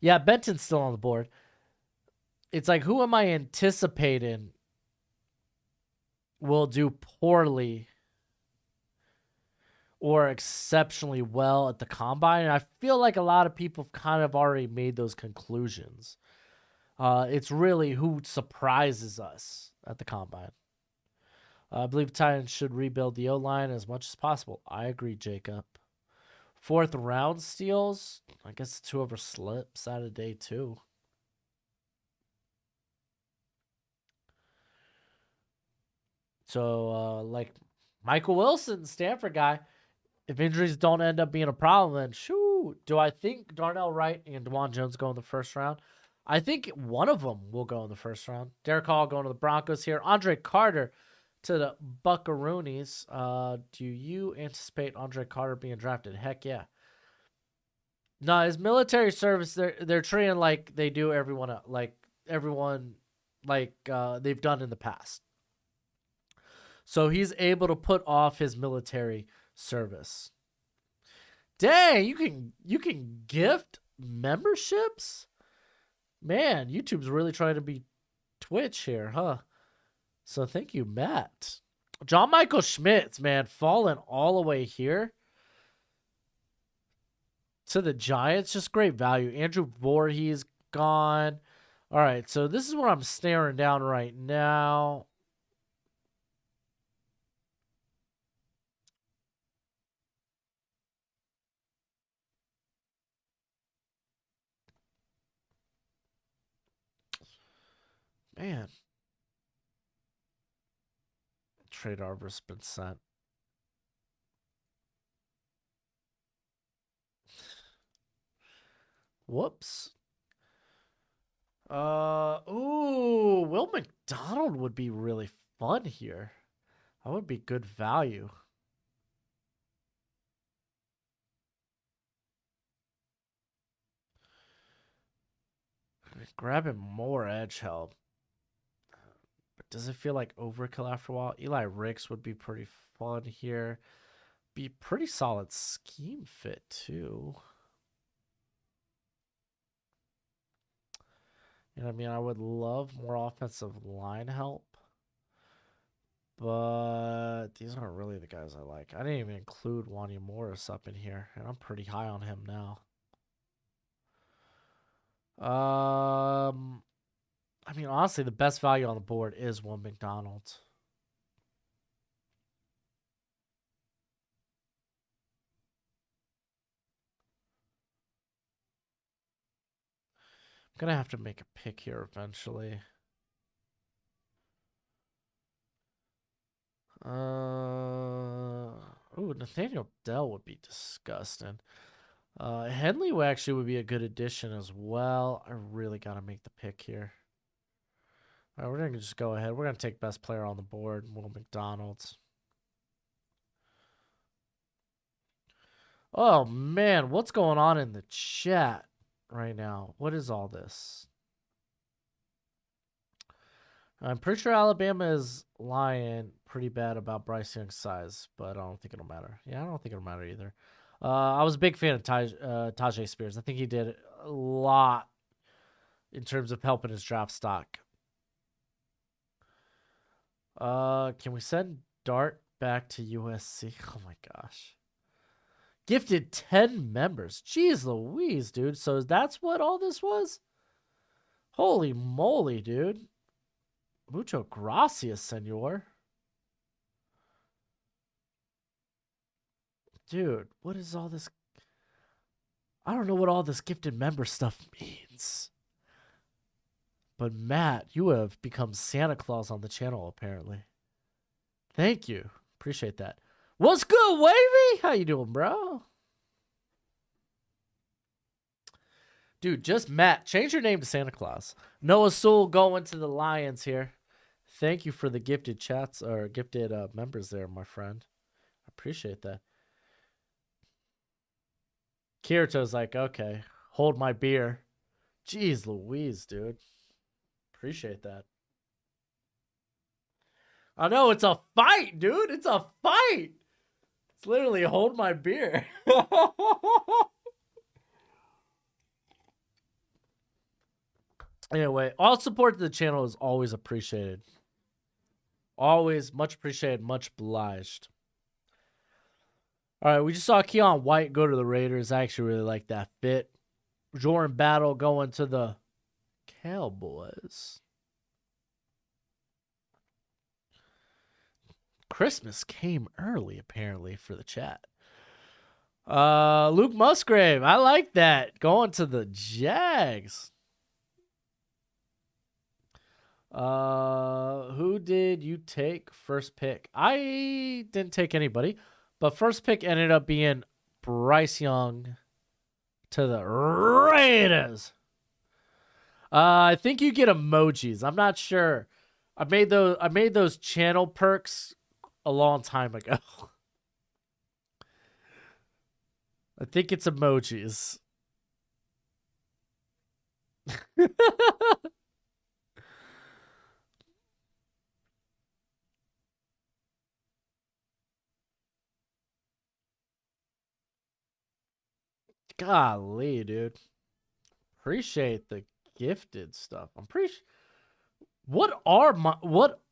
Yeah, Benton's still on the board. It's like, who am I anticipating will do poorly or exceptionally well at the combine? And I feel like a lot of people kind of already made those conclusions. It's really who surprises us at the combine. I believe Titans should rebuild the O-line as much as possible. I agree, Jacob. 4th round steals. I guess it's whoever slips out of day 2. So, like Michael Wilson, Stanford guy, if injuries don't end up being a problem, then shoot. Do I think Darnell Wright and DeJuan Jones go in the 1st round? I think one of them will go in the 1st round. Derek Hall going to the Broncos here. Andre Carter to the Buccaroonies. Do you anticipate Andre Carter being drafted? Heck yeah. No, his military service, they're treating like they do everyone they've done in the past. So he's able to put off his military service. Dang, you can gift memberships? Man, YouTube's really trying to be Twitch here, huh? So thank you, Matt. John Michael Schmitz, man, falling all the way here. To the Giants, just great value. Andrew Voorhees gone. All right, so this is what I'm staring down right now. Man, trade arbor's been sent. Whoops. Will McDonald would be really fun here. That would be good value. Grabbing more edge help. But does it feel like overkill after a while? Eli Ricks would be pretty fun here. Be pretty solid scheme fit too. And I mean, I would love more offensive line help. But these aren't really the guys I like. I didn't even include Wanya Morris up in here. And I'm pretty high on him now. I mean, honestly, the best value on the board is Will McDonald. I'm going to have to make a pick here eventually. Nathaniel Dell would be disgusting. Henley actually would be a good addition as well. I really got to make the pick here. All right, we're going to just go ahead. We're going to take best player on the board, Will McDonald's. Oh, man, what's going on in the chat right now? What is all this? I'm pretty sure Alabama is lying pretty bad about Bryce Young's size, but I don't think it'll matter. Yeah, I don't think it'll matter either. I was a big fan of Tajay Spears. I think he did a lot in terms of helping his draft stock. Can we send Dart back to USC? Oh my gosh. Gifted 10 members. Jeez Louise, dude. So that's what all this was? Holy moly, dude. Mucho gracias, senor. Dude, what is all this? I don't know what all this gifted member stuff means. But Matt, you have become Santa Claus on the channel, apparently. Thank you. Appreciate that. What's good, Wavy? How you doing, bro? Dude, just Matt. Change your name to Santa Claus. Noah Sewell going to the Lions here. Thank you for the gifted chats or gifted members there, my friend. I appreciate that. Kirito's like, okay, hold my beer. Jeez Louise, dude. Appreciate that. I know, it's a fight, dude. It's a fight. It's literally hold my beer. Anyway, all support to the channel is always appreciated. Always much appreciated, much obliged. All right, we just saw Keon White go to the Raiders. I actually really like that fit. Jordan Battle going to the Cowboys. Christmas came early, apparently, for the chat. Luke Musgrave. I like that. Going to the Jags. Who did you take first pick? I didn't take anybody, but first pick ended up being Bryce Young to the Raiders. I think you get emojis. I'm not sure. I made those channel perks a long time ago. I think it's emojis. Golly, dude. Appreciate the gifted stuff. I'm pretty what are my what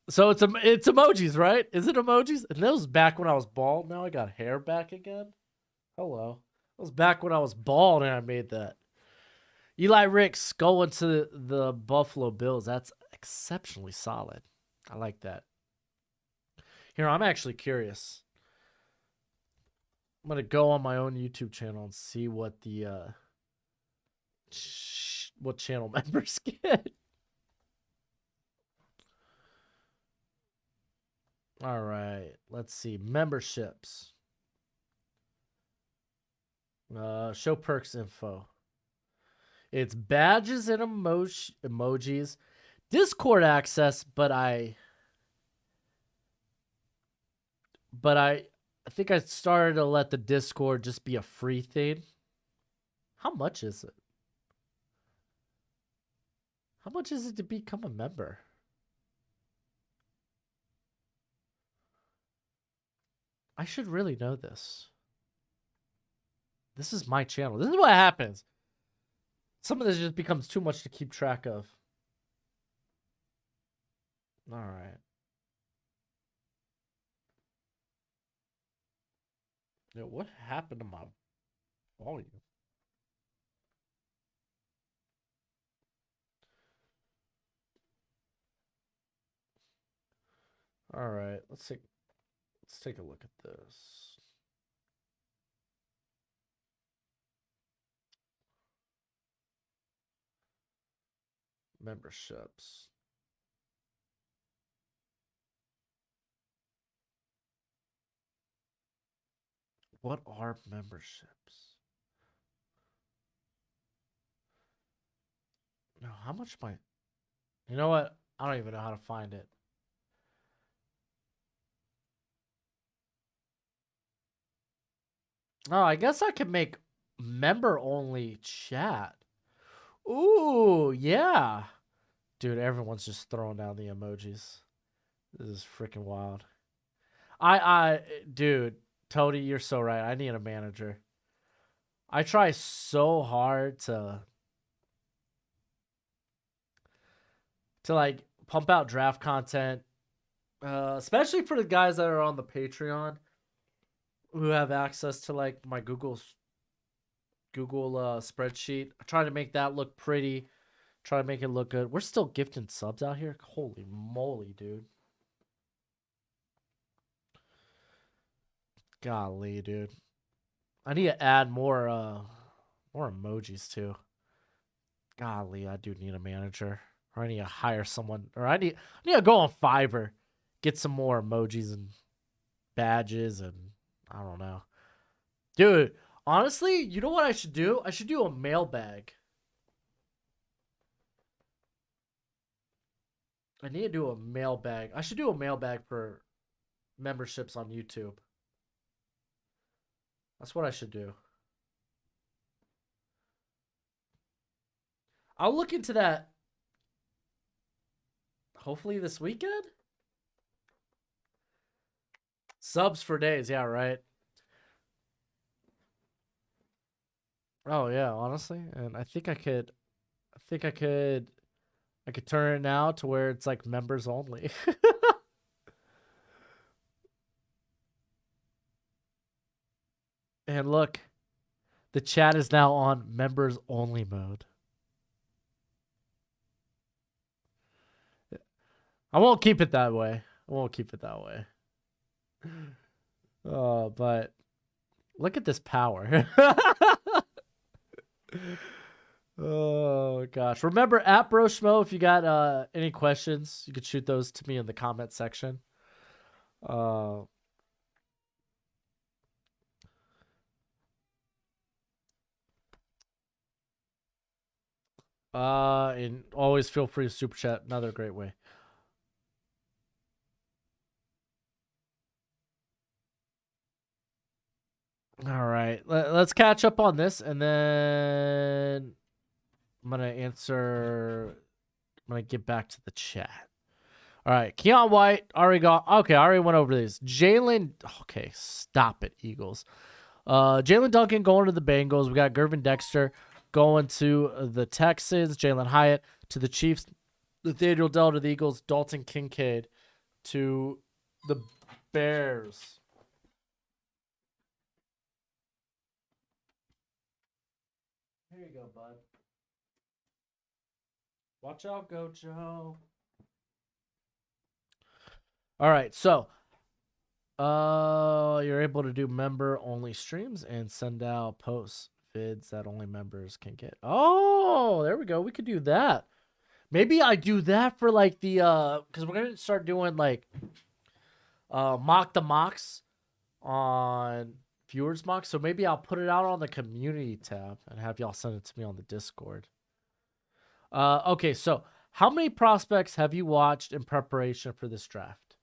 so it's emojis, right? Is it emojis? And that was back when I was bald. Now I got hair back again. Hello. was back when I was bald and I made that. Eli Ricks going to the Buffalo Bills. That's exceptionally solid. I like that. Here, I'm actually curious. I'm gonna go on my own YouTube channel and see what the what channel members get. All right, let's see memberships. Show perks info. It's badges and emojis, Discord access, but I think I started to let the Discord just be a free thing. How much is it? How much is it to become a member? I should really know this. This is my channel. This is what happens. Some of this just becomes too much to keep track of. All right. Yo, what happened to my volume? All right, let's take a look at this. Memberships. What are memberships? No, how much my... You know what? I don't even know how to find it. Oh, I guess I could make member-only chat. Ooh, yeah. Dude, everyone's just throwing down the emojis. This is freaking wild. Dude, Toady, you're so right. I need a manager. I try so hard to like pump out draft content, especially for the guys that are on the Patreon who have access to like my Google spreadsheet. I try to make that look pretty. Try to make it look good. We're still gifting subs out here. Holy moly, dude. Golly, dude. I need to add more emojis too. Golly, I do need a manager. Or I need to hire someone. Or I need to go on Fiverr. Get some more emojis and badges and I don't know. Dude, honestly, you know what I should do? I should do a mailbag. I need to do a mailbag. I should do a mailbag for memberships on YouTube. That's what I should do. I'll look into that hopefully this weekend. Subs for days, yeah, right. Oh yeah, honestly, and I could turn it now to where it's like members only. And look, the chat is now on members only mode. I won't keep it that way. But look at this power. Oh gosh. Remember at Broshmo, if you got any questions, you could shoot those to me in the comment section. And always feel free to super chat. Another great way. All right, let's catch up on this, and then I'm gonna get back to the chat. All right, Keon White already got. Okay, I already went over these. Jalen. Okay, stop it, Eagles. Jalen Duncan going to the Bengals. We got Gervin Dexter going to the Texans. Jalen Hyatt to the Chiefs. Nathaniel Dell to the Eagles. Dalton Kincaid to the Bears. Here you go, bud. Watch out, Gojo. All right, so you're able to do member only streams and send out posts, vids that only members can get. Oh, there we go. We could do that. Maybe I do that for like the because we're gonna start doing like mock the mocks on viewers mock. So maybe I'll put it out on the community tab and have y'all send it to me on the Discord. Okay, so how many prospects have you watched in preparation for this draft?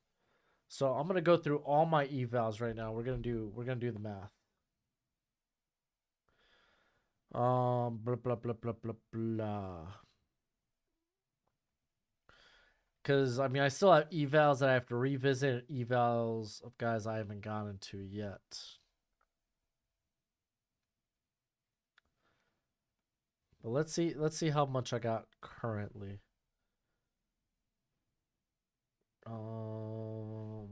So I'm gonna go through all my evals right now. We're gonna do the math. Blah blah blah blah blah blah. Because I mean, I still have evals that I have to revisit. Evals of guys I haven't gotten to yet. But let's see how much I got currently. All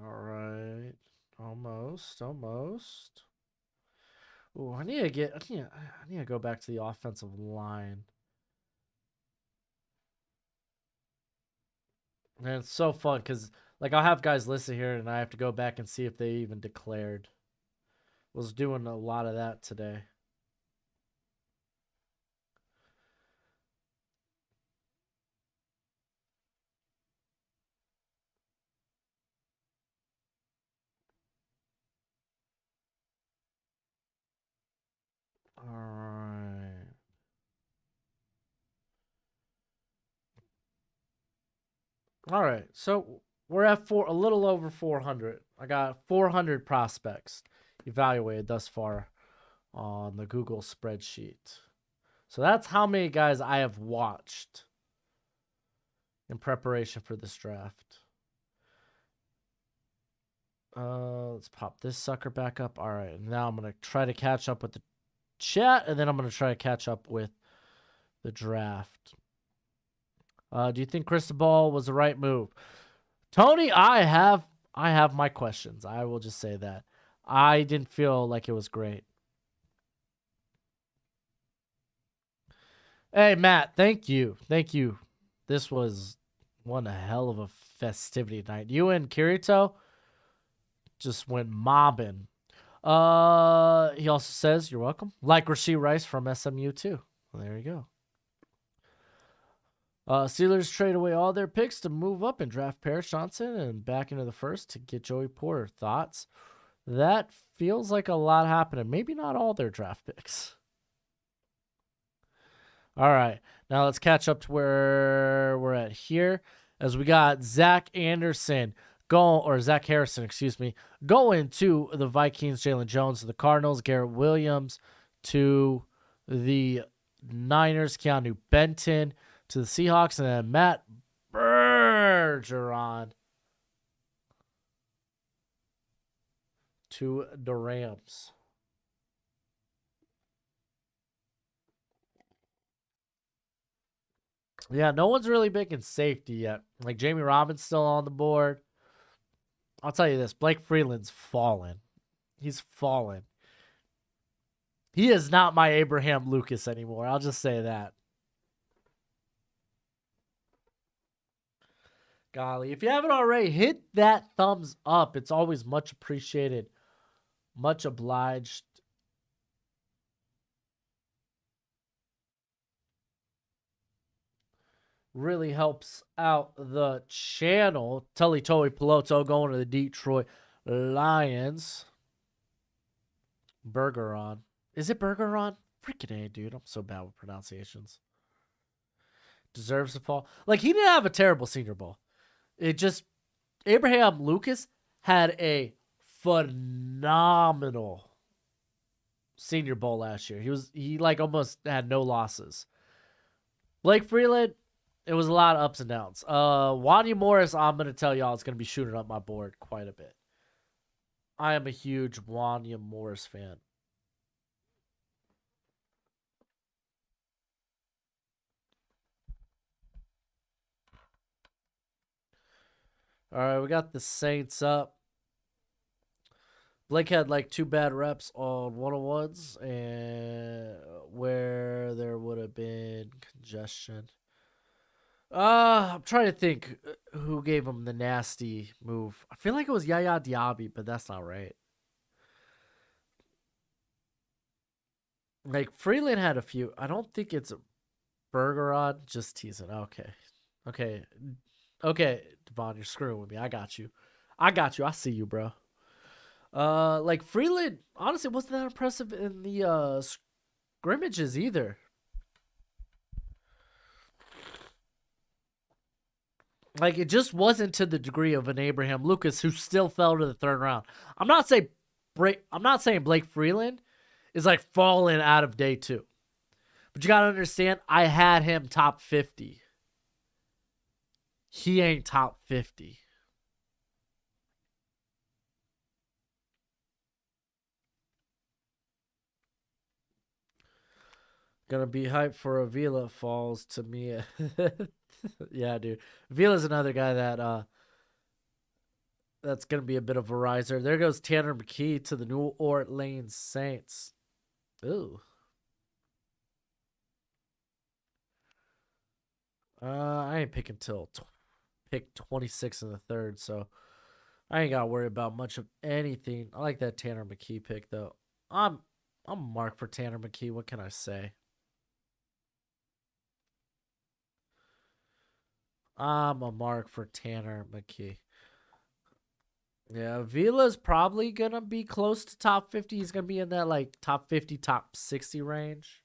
right, almost. Ooh, I need to go back to the offensive line. And it's so fun because like I'll have guys listen here and I have to go back and see if they even declared. Was doing a lot of that today. All right. All right. So we're at a little over 400. I got 400 prospects evaluated thus far on the Google spreadsheet. So that's how many guys I have watched in preparation for this draft. Let's pop this sucker back up. All right. Now I'm going to try to catch up with the chat, and then I'm going to try to catch up with the draft. Do you think Cristobal was the right move? Tony, I have my questions. I will just say that. I didn't feel like it was great. Hey, Matt, thank you. Thank you. This was one hell of a festivity night. You and Kirito just went mobbing. He also says, you're welcome. Like Rasheed Rice from SMU, too. Well, there you go. Steelers trade away all their picks to move up and draft Paris Johnson and back into the first to get Joey Porter. Thoughts? That feels like a lot happening. Maybe not all their draft picks. All right. Now let's catch up to where we're at here. As we got Zach Harrison, going to the Vikings, Jalen Jones to the Cardinals, Garrett Williams to the Niners, Keanu Benton to the Seahawks, and then Matt Bergeron to the Rams. Yeah, no one's really picking safety yet. Like Jamie Robbins still on the board. I'll tell you this, Blake Freeland's fallen. He's fallen. He is not my Abraham Lucas anymore. I'll just say that. Golly, if you haven't already, hit that thumbs up. It's always much appreciated. Much obliged. Really helps out the channel. Tully Toy Peloto going to the Detroit Lions. Bergeron. Is it Bergeron? Freaking A, dude. I'm so bad with pronunciations. Deserves to fall. Like, he didn't have a terrible Senior Bowl. It just, Abraham Lucas had a phenomenal Senior Bowl last year. He like almost had no losses. Blake Freeland, it was a lot of ups and downs. Wanya Morris, I'm going to tell y'all, it's going to be shooting up my board quite a bit. I am a huge Wanya Morris fan. All right, we got the Saints up. Blake had like 2 bad reps on 101s and where there would have been congestion. I'm trying to think who gave him the nasty move. I feel like it was Yaya Diaby, but that's not right. Like Freeland had a few. I don't think it's Bergeron. Just teasing. Okay. Okay. Okay, Devon, you're screwing with me. I got you. I got you. I see you, bro. Like Freeland, honestly, wasn't that impressive in the scrimmages either. Like it just wasn't to the degree of an Abraham Lucas who still fell to the third round. I'm not saying Blake Freeland is like falling out of day 2. But you gotta understand, I had him top 50. He ain't top 50. Gonna be hyped for Avila falls to me. Yeah, dude. Avila's another guy that that's gonna be a bit of a riser. There goes Tanner McKee to the New Orleans Saints. Ooh. I ain't picking till pick 26 in the third, so I ain't gotta worry about much of anything. I like that Tanner McKee pick though. I'm a mark for Tanner McKee. What can I say? I'm a mark for Tanner McKee. Yeah, Vila's probably gonna be close to top 50. He's gonna be in that like top 50, top 60 range.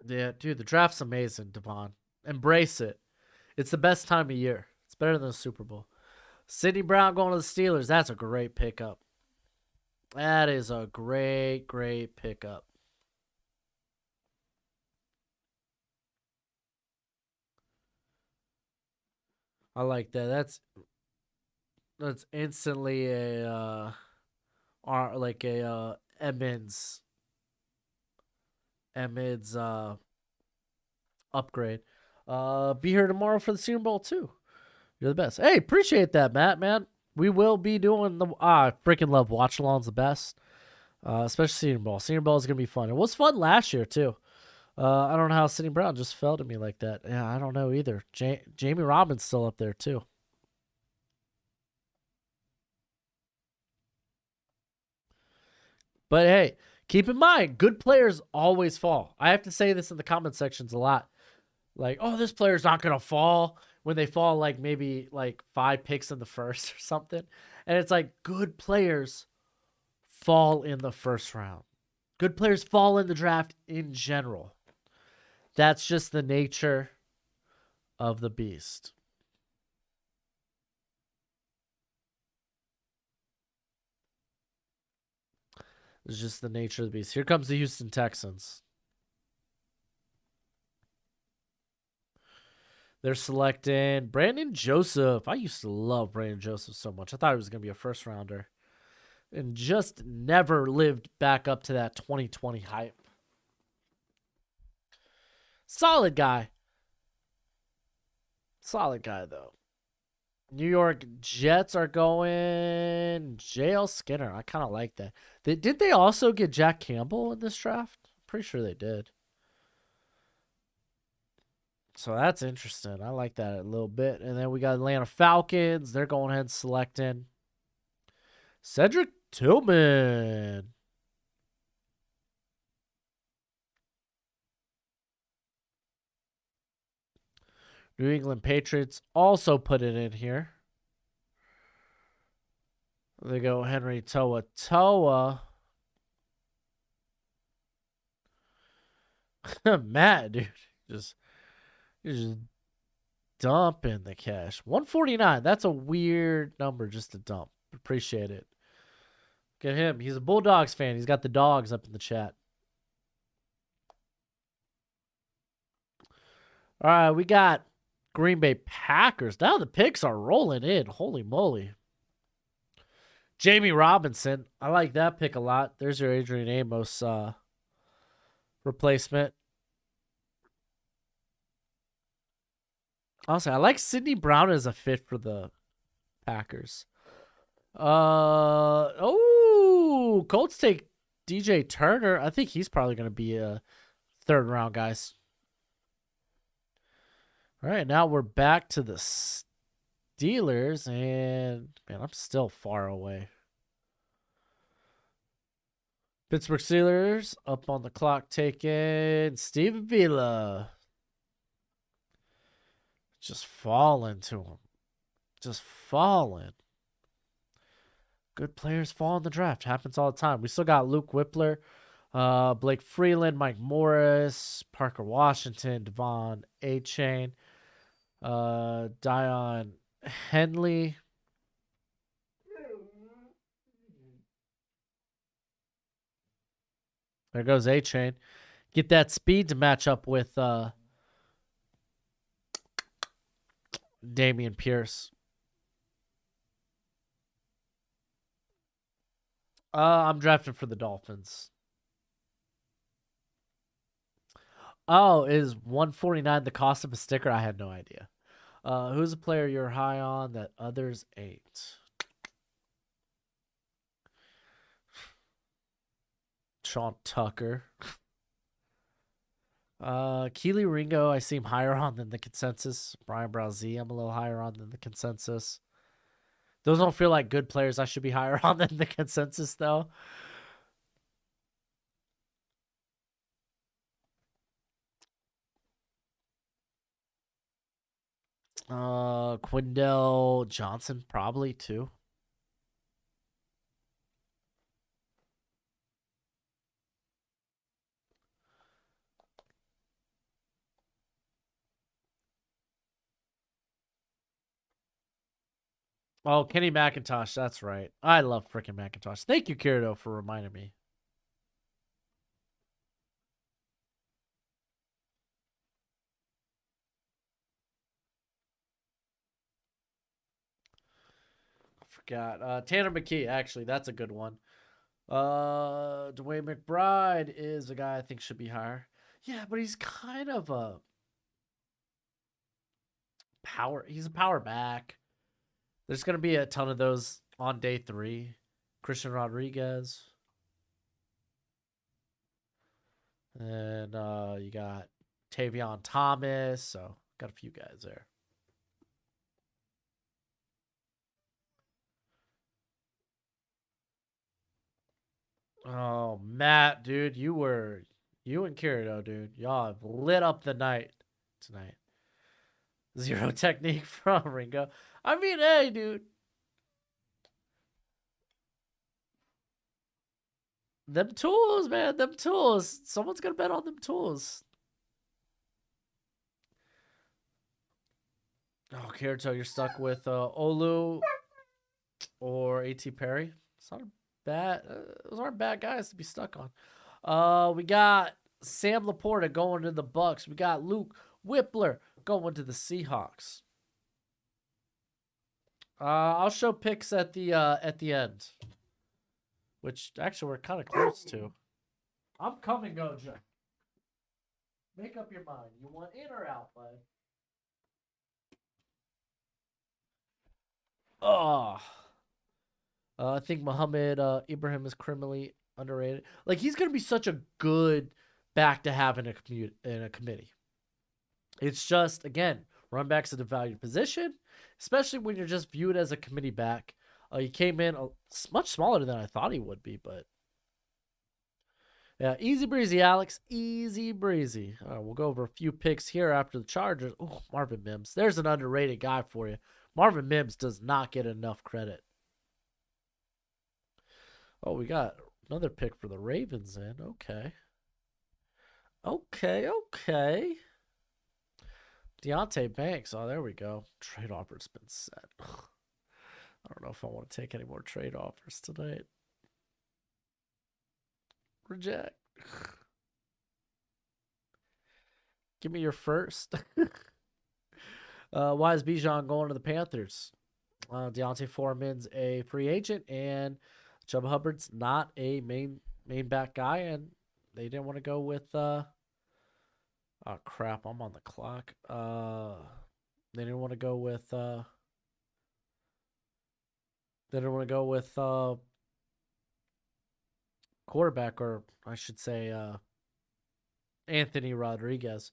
Yeah, dude, the draft's amazing, Devon. Embrace it. It's the best time of year. It's better than the Super Bowl. Sidney Brown going to the Steelers. That's a great pickup. That is a great, great pickup. I like that. That's instantly a like a Edmonds upgrade. Be here tomorrow for the Senior Bowl too. You're the best. Hey, appreciate that, Matt. Man, we will be doing the. I freaking love watch alongs the best. Especially Senior Bowl. Senior Bowl is gonna be fun. It was fun last year too. I don't know how Sidney Brown just fell to me like that. Yeah, I don't know either. Jamie Robbins still up there too. But hey, keep in mind, good players always fall. I have to say this in the comment sections a lot. Like, oh, this player's not gonna fall when they fall like maybe like 5 picks in the first or something. And it's like good players fall in the first round. Good players fall in the draft in general. That's just the nature of the beast. It's just the nature of the beast. Here comes the Houston Texans. They're selecting Brandon Joseph. I used to love Brandon Joseph so much. I thought he was going to be a first rounder and just never lived back up to that 2020 hype. Solid guy. Solid guy, though. New York Jets are going JL Skinner. I kind of like that. Did they also get Jack Campbell in this draft? Pretty sure they did. So that's interesting. I like that a little bit. And then we got Atlanta Falcons. They're going ahead and selecting Cedric Tillman. New England Patriots also put it in here. They go Henry Toa Toa. Matt, dude. You're just dumping the cash. 149. That's a weird number just to dump. Appreciate it. Get him. He's a Bulldogs fan. He's got the dogs up in the chat. All right, we got Green Bay Packers. Now the picks are rolling in. Holy moly. Jamie Robinson. I like that pick a lot. There's your Adrian Amos replacement. Honestly, I like Sidney Brown as a fit for the Packers. Colts take DJ Turner. I think he's probably going to be a third round guys. All right, now we're back to the Steelers, and man, I'm still far away. Pittsburgh Steelers up on the clock, taking Steven Vila. Just falling to him. Just falling. Good players fall in the draft. Happens all the time. We still got Luke Whippler, Blake Freeland, Mike Morris, Parker Washington, Devon A-Chain, Dion Henley. There goes A-Chain. Get that speed to match up with Damian Pierce. I'm drafting for the Dolphins. Oh, is 149 the cost of a sticker? I had no idea. Who's a player you're high on that others ain't? Sean Tucker. Keely Ringo, I seem higher on than the consensus. Brian Brazee, I'm a little higher on than the consensus. Those don't feel like good players I should be higher on than the consensus, though. Quindell Johnson, probably, too. Oh, Kenny McIntosh, that's right. I love freaking McIntosh. Thank you, Kirito, for reminding me. I forgot. Tanner McKee, actually, that's a good one. Dwayne McBride is a guy I think should be higher. Yeah, but he's kind of a power. He's a power back. There's gonna be a ton of those on day 3. Christian Rodriguez, and you got Tavion Thomas. So got a few guys there. Oh, Matt, dude, you and Kirito, dude. Y'all have lit up the night tonight. Zero technique from Ringo. I mean, hey, dude. Them tools, man. Them tools. Someone's gonna bet on them tools. Oh, Kirito, you're stuck with Olu or A.T. Perry. It's not a bad. Those aren't bad guys to be stuck on. We got Sam Laporta going to the Bucks. We got Luke Whippler going to the Seahawks. I'll show picks at the end, which actually we're kind of close to. I'm coming, Gojo. Make up your mind. You want in or out, bud? Oh, I think Muhammad Ibrahim is criminally underrated. Like he's gonna be such a good back to have in a committee. It's just again, run back's a devalued position, especially when you're just viewed as a committee back. He came in much smaller than I thought he would be, but yeah, easy breezy, Alex. Easy breezy. All right, we'll go over a few picks here after the Chargers. Oh, Marvin Mims. There's an underrated guy for you. Marvin Mims does not get enough credit. Oh, we got another pick for the Ravens in. Okay. Okay. Deontay Banks. Oh, there we go. Trade offer's been set. I don't know if I want to take any more trade offers tonight. Reject. Give me your first. Why is Bijan going to the Panthers? Deontay Foreman's a free agent, and Chuba Hubbard's not a main back guy, and they didn't want to go with. Oh crap! I'm on the clock. They didn't want to go with. They didn't want to go with quarterback, or I should say, Anthony Rodriguez.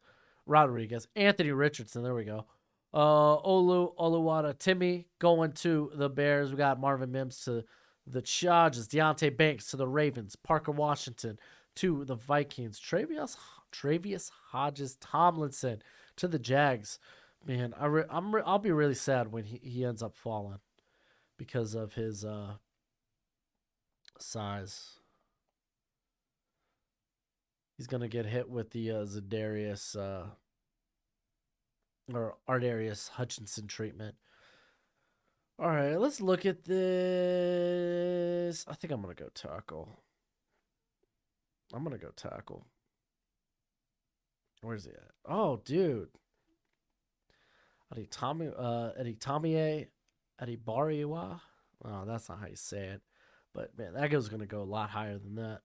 Anthony Richardson. There we go. Oluwata Timmy going to the Bears. We got Marvin Mims to the Chargers. Deontay Banks to the Ravens. Parker Washington to the Vikings. Travius Hodges Tomlinson to the Jags. Man, I'll be really sad when he ends up falling because of his size. He's gonna get hit with the Zadarius or Ardarius Hutchinson treatment. All right, let's look at this. I think I'm gonna go tackle. Where's he at? Oh, dude. Eddie Tomie Bariwa. Oh, that's not how you say it. But man, that guy's gonna go a lot higher than that.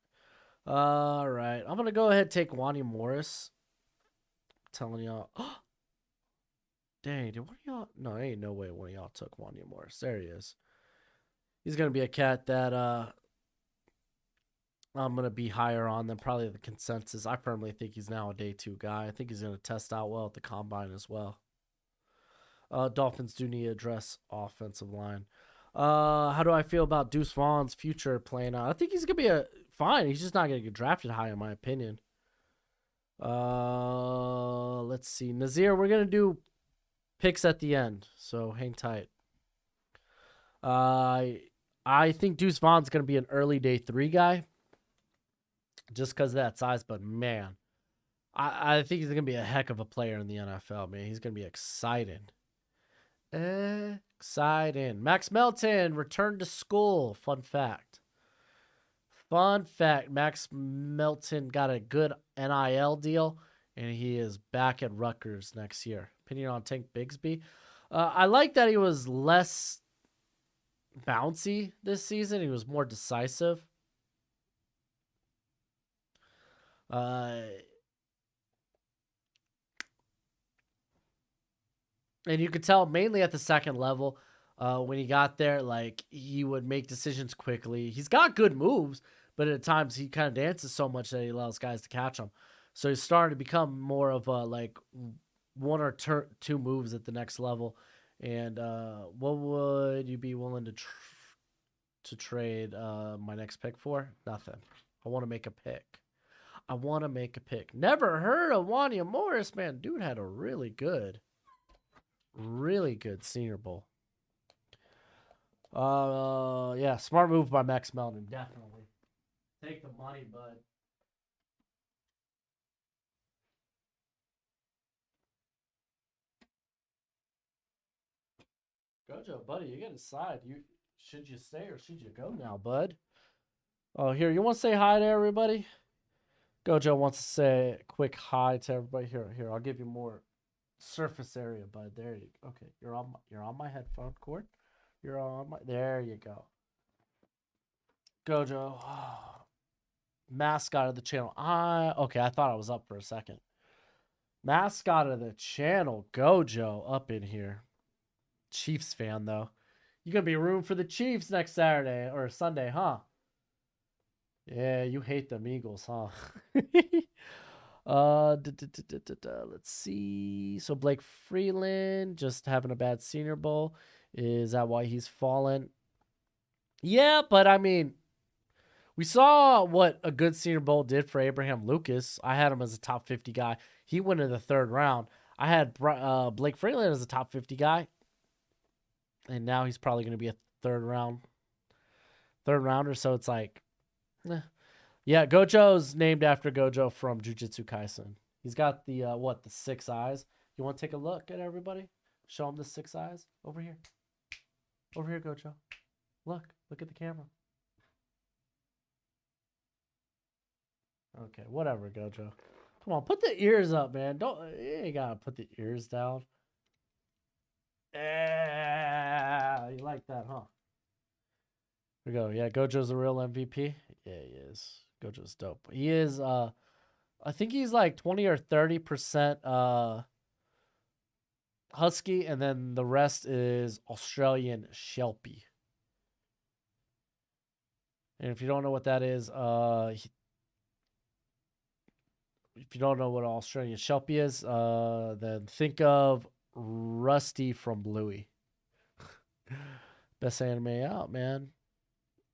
All right, I'm gonna go ahead and take Wanya Morris. I'm telling y'all. Dang, did one of y'all? No, ain't no way one of y'all took Wanya Morris. There he is. He's gonna be a cat that I'm gonna be higher on than probably the consensus. I firmly think he's now a day 2 guy. I think he's gonna test out well at the combine as well. Dolphins do need to address offensive line. How do I feel about Deuce Vaughn's future playing out? I think he's gonna be fine. He's just not gonna get drafted high, in my opinion. Let's see, Nazir. We're gonna do picks at the end, so hang tight. I think Deuce Vaughn's gonna be an early day 3 guy, just because of that size. But man, I think he's gonna be a heck of a player in the NFL. Man, he's gonna be exciting. Max Melton returned to school. Fun fact. Max Melton got a good NIL deal, and he is back at Rutgers next year. Opinion on Tank Bigsby. I like that he was less bouncy this season. He was more decisive. And you could tell mainly at the second level, when he got there, like he would make decisions quickly. He's got good moves, but at times he kind of dances so much that he allows guys to catch him. So he's starting to become more of a like 1 or 2 moves at the next level. And what would you be willing to trade my next pick for? Nothing. I want to make a pick. Never heard of Wanya Morris, man. Dude had a really good Senior Bowl. Yeah, smart move by Max Melton, definitely. Take the money, bud. Gojo, buddy, you gotta decide. Should you stay or should you go now, bud? Oh, here, you want to say hi to everybody? Gojo wants to say a quick hi to everybody. Here, I'll give you more surface area, bud. There you go. Okay, you're on my headphone cord. You're on my. There you go. Gojo, mascot of the channel. Okay, I thought I was up for a second. Mascot of the channel, Gojo, up in here. Chiefs fan though. You gonna be room for the Chiefs next Saturday or Sunday, huh? Yeah, you hate them Eagles, huh? Let's see. So Blake Freeland just having a bad Senior Bowl. Is that why he's fallen? Yeah, but I mean, we saw what a good Senior Bowl did for Abraham Lucas. I had him as a top 50 guy. He went in the 3rd round. I had Blake Freeland as a top 50 guy, and now he's probably going to be a third rounder. So it's like, yeah, Gojo's named after Gojo from Jujutsu Kaisen. He's got the the 6 eyes. You want to take a look at everybody? Show him the 6 eyes over here. Over here, Gojo. Look at the camera. Okay, whatever, Gojo. Come on, put the ears up, man. You ain't gotta put the ears down. Yeah, you like that, huh? Here we go. Yeah, Gojo's a real MVP. Yeah, he is. Gojo's dope. He is. I think he's like 20 or 30%. Husky, and then the rest is Australian Shelpie. And if you don't know what that is, if you don't know what Australian Shelpie is, then think of Rusty from Bluey. Best anime out, man.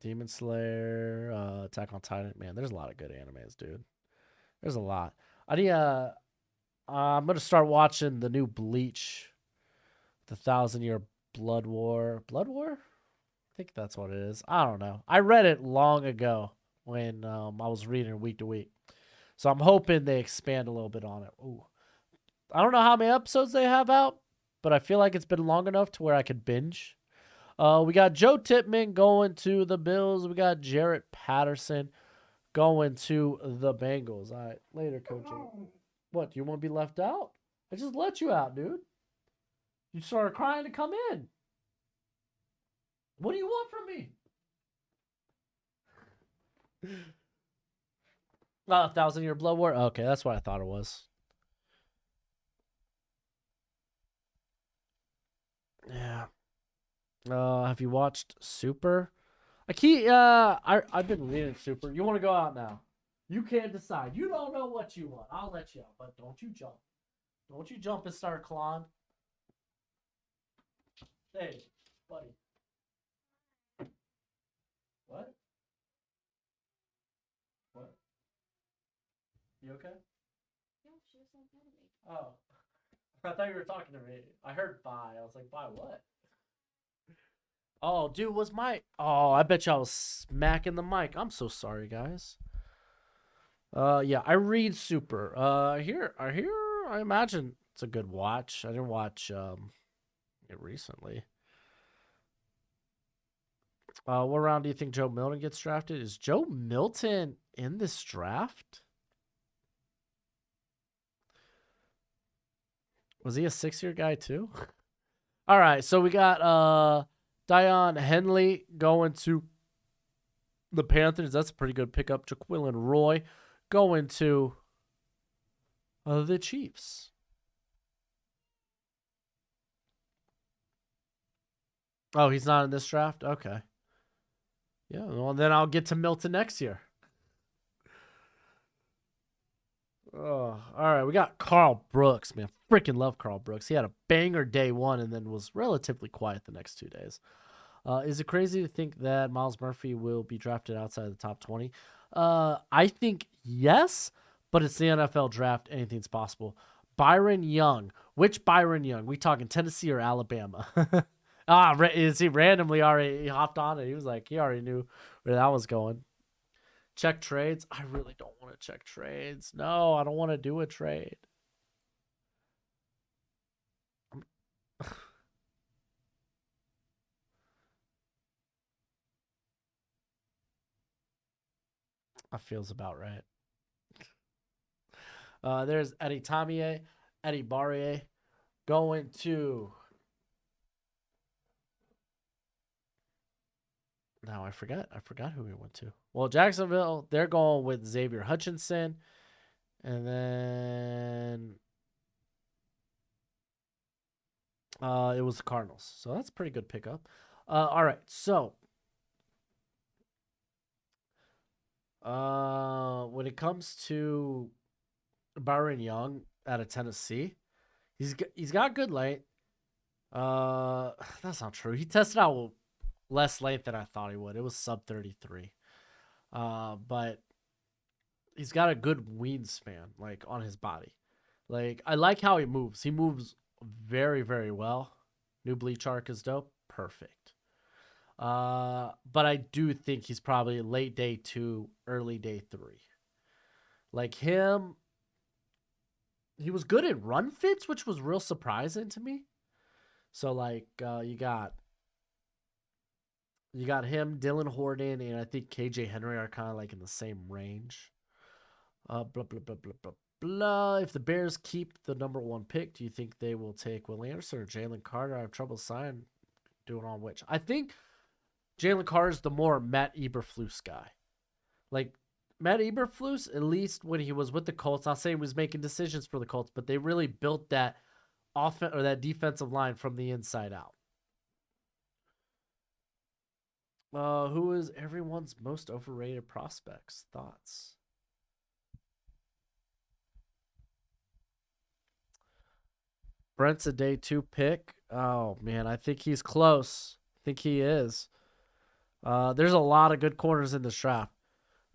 Demon Slayer, Attack on Titan. Man, there's a lot of good animes, dude. There's a lot. I'm gonna start watching the new Bleach, the 1,000-Year Blood War. Blood War? I think that's what it is. I don't know. I read it long ago when I was reading week to week. So I'm hoping they expand a little bit on it. Ooh. I don't know how many episodes they have out, but I feel like it's been long enough to where I could binge. We got Joe Tippmann going to the Bills. We got Jarrett Patterson going to the Bengals. All right, later, coaching. What, you want to be left out? I just let you out, dude. You started crying to come in. What do you want from me? 1,000-Year Blood War? Okay, that's what I thought it was. Yeah. Have you watched Super? I've been reading Super. You want to go out now? You can't decide. You don't know what you want. I'll let you out, but don't you jump. Don't you jump and start clawing. Hey, buddy. What? What? You okay? Yeah, she was saying hi to me. Oh. I thought you were talking to me. I heard bye. I was like, bye what? Oh, dude, was my... Oh, I bet you I was smacking the mic. I'm so sorry, guys. Yeah, I read Super. I imagine it's a good watch. I didn't watch it recently. What round do you think Joe Milton gets drafted? Is Joe Milton in this draft? Was he a 6-year guy too? All right, so we got Dion Henley going to the Panthers. That's a pretty good pickup. Jaquilin Roy going to the Chiefs. Oh, he's not in this draft? Okay. Yeah, well, then I'll get to Milton next year. Oh, all right, we got Carl Brooks, man. Freaking love Carl Brooks. He had a banger day one and then was relatively quiet the next 2 days. Is it crazy to think that Miles Murphy will be drafted outside the top 20? I think yes, but it's the NFL draft. Anything's possible. Byron Young. Which Byron Young? We talking Tennessee or Alabama? Is he randomly already hopped on it? He was like, he already knew where that was going. Check trades. I really don't want to check trades. No, I don't want to do a trade. That feels about right. There's Eddie Tamier, Eddie Barrier going to... Now I forgot who we went to. Well, Jacksonville, they're going with Xavier Hutchinson. And then it was the Cardinals. So that's a pretty good pickup. All right, so when it comes to Byron Young out of Tennessee, he's got good length. That's not true. He tested out less length than I thought he would. It was sub 33. But he's got a good wingspan, like, on his body. Like, I like how he moves. He moves very, very well. New bleach arc is dope. Perfect. But I do think he's probably late day 2, early day 3. Like him, he was good at run fits, which was real surprising to me. So, like, you got him, Dylan Horton, and I think KJ Henry are kind of like in the same range. Blah, blah, blah, blah, blah, blah. If the Bears keep the number 1 pick, do you think they will take Will Anderson or Jalen Carter? I have trouble doing on which. I think Jalen Carter is the more Matt Eberflus guy. Like, Matt Eberflus, at least when he was with the Colts, I'll say he was making decisions for the Colts, but they really built that offense or that defensive line from the inside out. Who is everyone's most overrated prospects? Thoughts? Brent's a day 2 pick. Oh man, I think he's close. I think he is. There's a lot of good corners in this draft.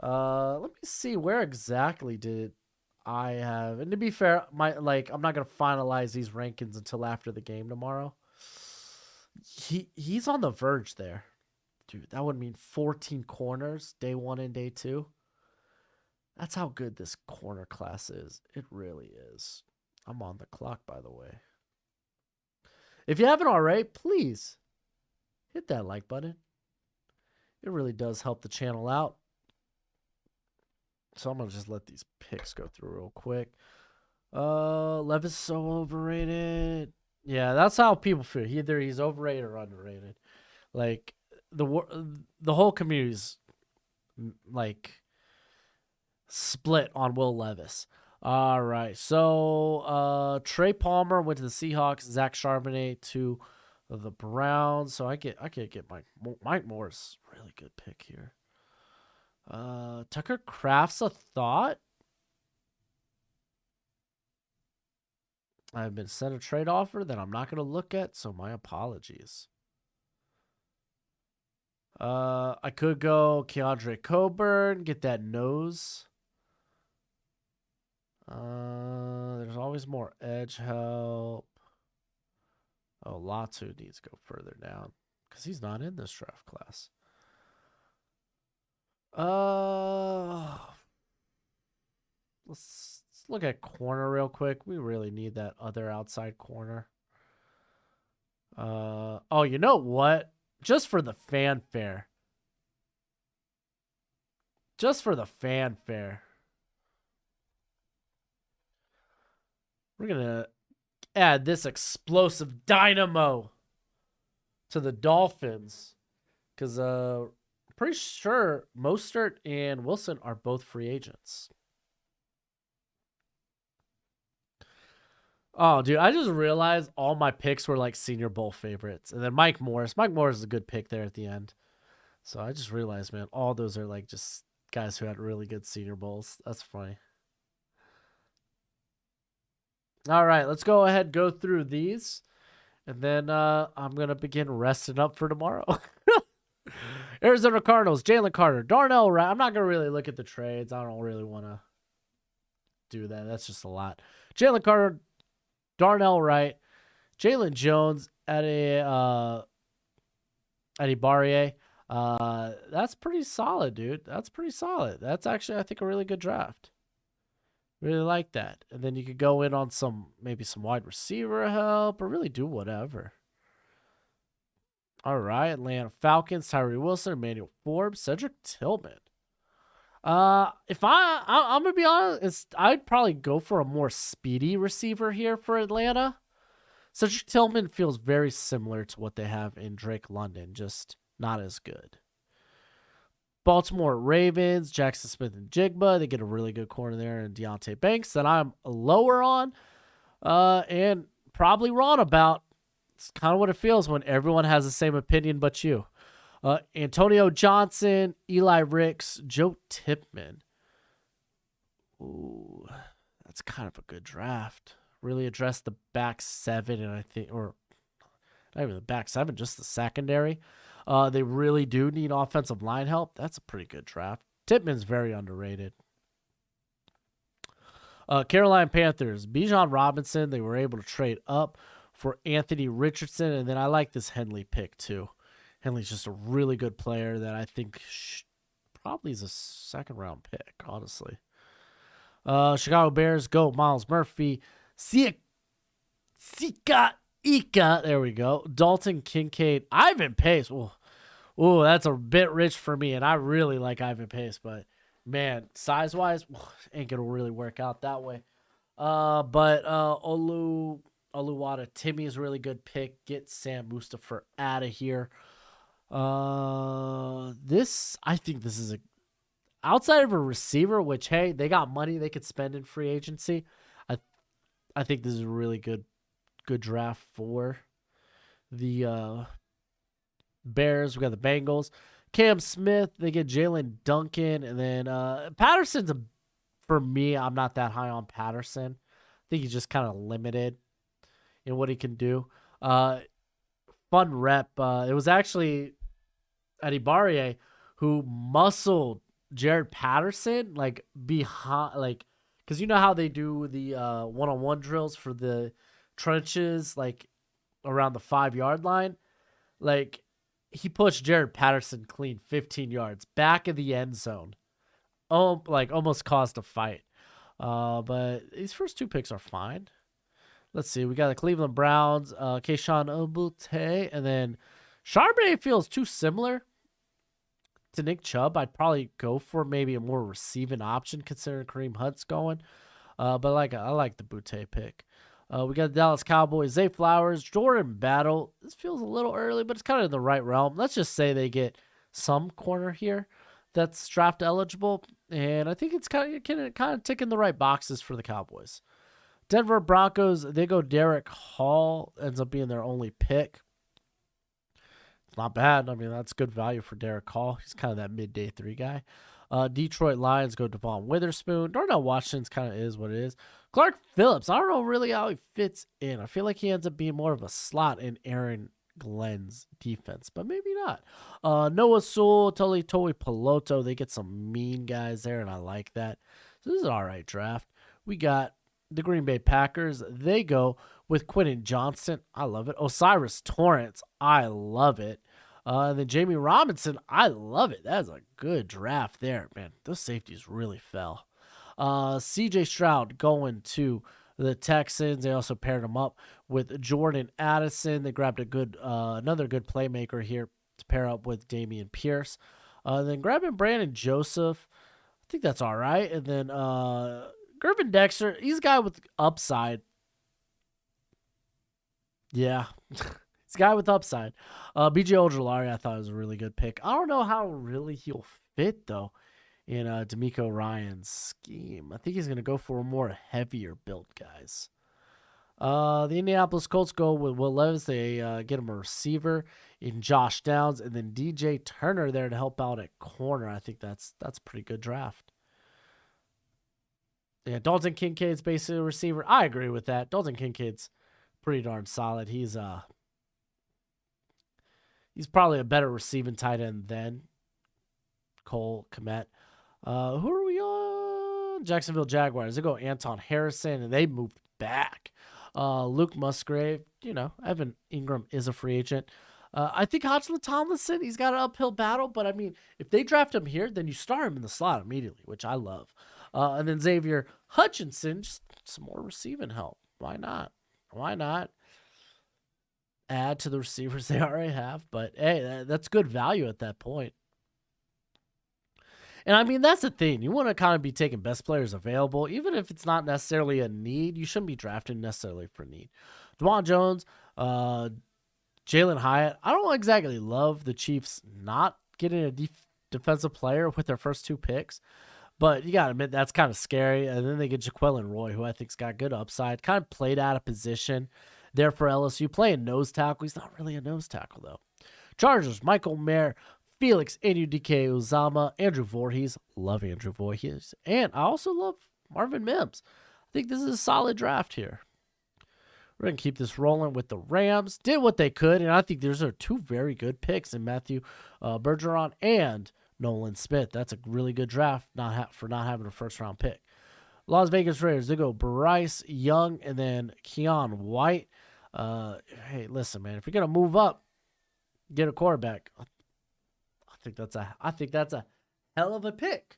Let me see, where exactly did I have? And to be fair, I'm not gonna finalize these rankings until after the game tomorrow. He's on the verge there, dude. That would mean 14 corners day 1 and day 2. That's how good this corner class is. It really is. I'm on the clock, by the way. If you haven't already, please hit that like button. It really does help the channel out. So I'm going to just let these picks go through real quick. Levis is so overrated. Yeah, that's how people feel. Either he's overrated or underrated. Like, the whole community's, like, split on Will Levis. All right. So, Trey Palmer went to the Seahawks. Zach Charbonnet to the Browns. So I can't get Mike Moore's really good pick here. Tucker Kraft's a thought. I've been sent a trade offer that I'm not going to look at, so my apologies. I could go Keandre Coburn, get that nose. There's always more edge help. Oh, Latu needs to go further down because he's not in this draft class. Let's look at corner real quick. We really need that other outside corner. Oh, you know what? Just for the fanfare. We're going to add this explosive dynamo to the Dolphins. Because pretty sure Mostert and Wilson are both free agents. Oh, dude, I just realized all my picks were like Senior Bowl favorites. And then Mike Morris. Mike Morris is a good pick there at the end. So I just realized, man, all those are like just guys who had really good Senior Bowls. That's funny. All right, let's go ahead, go through these. And then I'm going to begin resting up for tomorrow. Arizona Cardinals, Jalen Carter, Darnell Wright. I'm not going to really look at the trades. I don't really want to do that. That's just a lot. Jalen Carter, Darnell Wright, Jalen Jones, Eddie Barrier. That's pretty solid, dude. That's pretty solid. That's actually, I think, a really good draft. Really like that. And then you could go in on maybe some wide receiver help or really do whatever. All right, Atlanta Falcons, Tyree Wilson, Emmanuel Forbes, Cedric Tillman. If I'm gonna be honest, I'd probably go for a more speedy receiver here for Atlanta. Cedric Tillman feels very similar to what they have in Drake London, just not as good. Baltimore Ravens, Jackson Smith and Jigba. They get a really good corner there, and Deontay Banks that I'm lower on, and probably wrong about. It's kind of what it feels when everyone has the same opinion but you. Antonio Johnson, Eli Ricks, Joe Tipman. Ooh, that's kind of a good draft. Really addressed the back seven, and I think, or not even the back seven, just the secondary. They really do need offensive line help. That's a pretty good draft. Tipman's very underrated. Carolina Panthers, Bijan Robinson. They were able to trade up for Anthony Richardson, and then I like this Henley pick too. Henley's just a really good player that I think probably is a second-round pick, honestly. Chicago Bears, go Miles Murphy. Sika Ika. There we go. Dalton Kincaid. Ivan Pace. Ooh, that's a bit rich for me, and I really like Ivan Pace, but man, size-wise, ain't going to really work out that way. But Oluwata Timmy is a really good pick. Get Sam Mustapha out of here. I think this is outside of a receiver, which, hey, they got money they could spend in free agency. I think this is a really good good draft for the Bears. We got the Bengals. Cam Smith, they get Jalen Duncan, and then Patterson's for me, I'm not that high on Patterson. I think he's just kind of limited in what he can do. Fun rep. It was actually Eddie Barrier who muscled Jared Patterson like behind, like, because you know how they do the one-on-one drills for the trenches, like around the 5-yard line. Like, he pushed Jared Patterson clean 15 yards back of the end zone. Oh, like almost caused a fight. But these first 2 picks are fine. Let's see. We got the Cleveland Browns, Keyshawn Obute, and then Charbonnet feels too similar to Nick Chubb. I'd probably go for maybe a more receiving option considering Kareem Hunt's going. But I like the Butte pick. We got the Dallas Cowboys, Zay Flowers, Jordan Battle. This feels a little early, but it's kind of in the right realm. Let's just say they get some corner here that's draft eligible, and I think it's kind of ticking the right boxes for the Cowboys. Denver Broncos, they go Derek Hall, ends up being their only pick. It's not bad. I mean, that's good value for Derek Hall. He's kind of that mid-day 3 guy. Detroit Lions go Devon Witherspoon. Darnell Washington's kind of is what it is. Clark Phillips, I don't know really how he fits in. I feel like he ends up being more of a slot in Aaron Glenn's defense, but maybe not. Noah Sewell, Toi Peloto, they get some mean guys there, and I like that. So this is an all right draft. We got the Green Bay Packers. They go with Quentin Johnson. I love it. Osiris Torrance. I love it. And then Jamie Robinson. I love it. That's a good draft there, man. Those safeties really fell. CJ Stroud going to the Texans. They also paired him up with Jordan Addison. They grabbed a good, another good playmaker here to pair up with Damian Pierce. Then grabbing Brandon Joseph. I think that's all right. And then Gervin Dexter. He's a guy with upside. Yeah. He's a guy with upside. BJ Ojolari, I thought was a really good pick. I don't know how really he'll fit, though, in D'Amico Ryan's scheme. I think he's going to go for a more heavier build guys. The Indianapolis Colts go with Will Levis. They get him a receiver in Josh Downs, and then DJ Turner there to help out at corner. I think that's a pretty good draft. Yeah, Dalton Kincaid's basically a receiver. I agree with that. Dalton Kincaid's pretty darn solid. He's probably a better receiving tight end than Cole Kmet. Who are we on? Jacksonville Jaguars. They go Anton Harrison, and they moved back. Luke Musgrave, Evan Ingram is a free agent. I think Hodgson Tomlinson, he's got an uphill battle, but I mean, if they draft him here, then you start him in the slot immediately, which I love. And then Xavier Hutchinson, just some more receiving help. Why not? Add to the receivers they already have, but hey, that's good value at that point. And I mean, that's the thing. You want to kind of be taking best players available, even if it's not necessarily a need. You shouldn't be drafting necessarily for need. DeJuan Jones, Jalen Hyatt. I don't exactly love the Chiefs not getting a defensive player with their first 2 picks, but you got to admit that's kind of scary. And then they get Jaquelin Roy, who I think's got good upside. Kind of played out of position there for LSU, playing nose tackle. He's not really a nose tackle, though. Chargers, Michael Mayer, Felix Anudike-Uzomah, Andrew Voorhees. Love Andrew Voorhees. And I also love Marvin Mims. I think this is a solid draft here. We're going to keep this rolling with the Rams. Did what they could, and I think these are 2 very good picks in Matthew Bergeron and Nolan Smith. That's a really good draft for not having a first-round pick. Las Vegas Raiders, they go Bryce Young and then Keon White. Hey, listen, man, if you're going to move up, get a quarterback. I think that's a hell of a pick.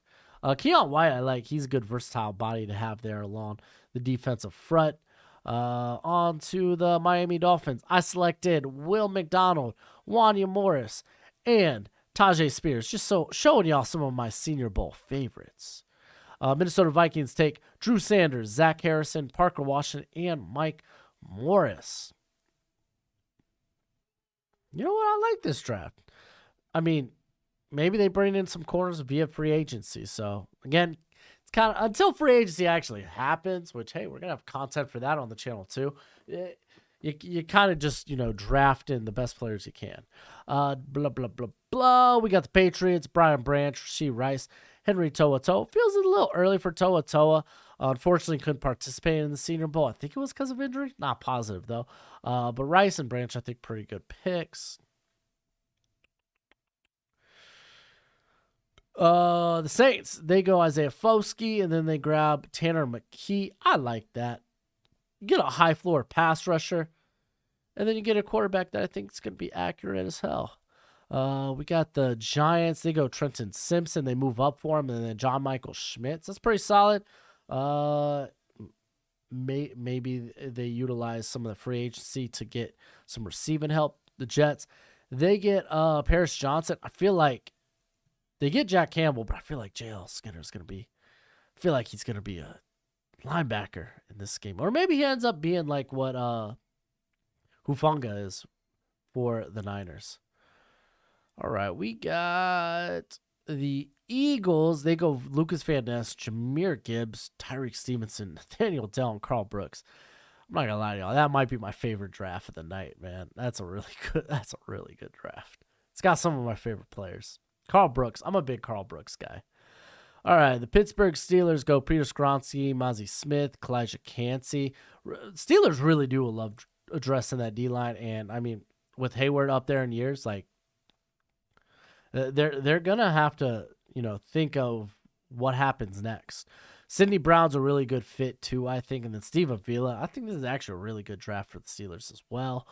Keon White, I like. He's a good versatile body to have there along the defensive front. On to the Miami Dolphins. I selected Will McDonald, Wanya Morris, and Tajay Spears. Just showing y'all some of my Senior Bowl favorites. Minnesota Vikings take Drew Sanders, Zach Harrison, Parker Washington, and Mike Morris. You know what? I like this draft. I mean, maybe they bring in some corners via free agency. So, again, it's kind of until free agency actually happens, which, hey, we're going to have content for that on the channel too. you kind of just, draft in the best players you can. Blah, blah, blah, blah. We got the Patriots, Brian Branch, Rasheed Rice, Henry To'oTo'o. Feels a little early for To'oTo'o. Unfortunately, couldn't participate in the Senior Bowl. I think it was because of injury. Not positive, though. But Rice and Branch, I think, pretty good picks. The Saints, they go Isaiah Foskey, and then they grab Tanner McKee. I like that. You get a high floor pass rusher, and then you get a quarterback that I think is going to be accurate as hell. We got the Giants. They go Trenton Simpson. They move up for him, and then John Michael Schmitz. That's pretty solid. Maybe they utilize some of the free agency to get some receiving help. The Jets, they get Paris Johnson. I feel like they get Jack Campbell, but I feel like JL Skinner's going to be. I feel like he's going to be a linebacker in this game, or maybe he ends up being like what Hufanga is for the Niners. All right, we got the Eagles. They go Lucas Van Ness, Jahmyr Gibbs, Tyreek Stevenson, Nathaniel Dell, and Carl Brooks. I'm not gonna lie to y'all, that might be my favorite draft of the night, man. That's a really good draft. It's got some of my favorite players. Carl Brooks. I'm a big Carl Brooks guy. All right, the Pittsburgh Steelers go Peter Skronsky, Mozzie Smith, Kalijah Cansey. Steelers really do love addressing that D-line, and, I mean, with Hayward up there in years, like, they're going to have to, think of what happens next. Sidney Brown's a really good fit, too, I think, and then Steve Avila. I think this is actually a really good draft for the Steelers as well.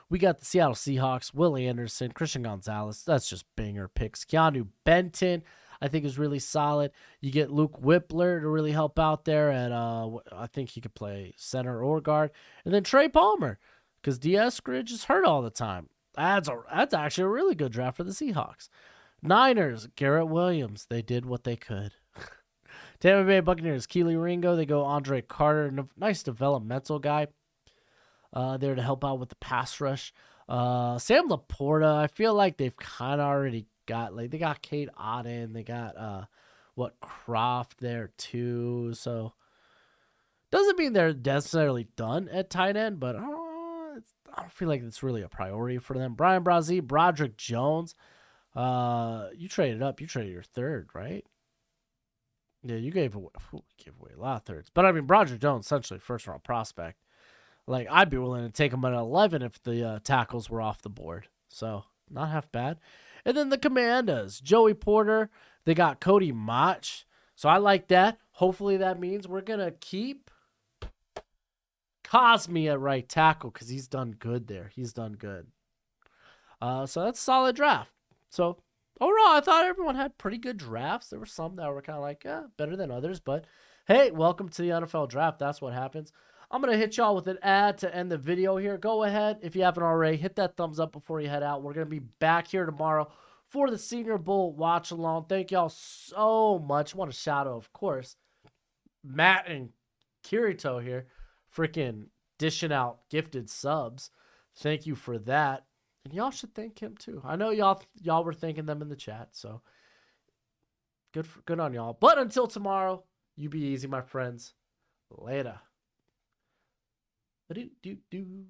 We got the Seattle Seahawks, Will Anderson, Christian Gonzalez. That's just banger picks. Keanu Benton, I think, is really solid. You get Luke Whippler to really help out there at, I think he could play center or guard. And then Trey Palmer, because D. Eskridge is hurt all the time. That's actually a really good draft for the Seahawks. Niners, Garrett Williams. They did what they could. Tampa Bay Buccaneers, Keely Ringo. They go Andre Carter, nice developmental guy. There to help out with the pass rush. Sam Laporta, I feel like they've kind of already got, like, they got Kate Auden. They got, Croft there too. So, doesn't mean they're necessarily done at tight end, but I don't feel like it's really a priority for them. Brian Brazee, Broderick Jones. You traded up. You traded your third, right? Yeah, you gave away a lot of thirds. But, I mean, Broderick Jones, essentially first-round prospect. Like, I'd be willing to take him at 11 if the tackles were off the board. So, not half bad. And then the Commanders, Joey Porter. They got Cody Mach. So, I like that. Hopefully, that means we're going to keep Cosme at right tackle because he's done good there. He's done good. So, that's a solid draft. So, overall, I thought everyone had pretty good drafts. There were some that were kind of like, better than others. But, hey, welcome to the NFL Draft. That's what happens. I'm going to hit y'all with an ad to end the video here. Go ahead, if you haven't already, hit that thumbs up before you head out. We're going to be back here tomorrow for the Senior Bowl watch along. Thank y'all so much. I want to shout out, of course, Matt and Kirito here, freaking dishing out gifted subs. Thank you for that. And y'all should thank him too. I know y'all were thanking them in the chat, so good on y'all. But until tomorrow, you be easy, my friends. Later. Do.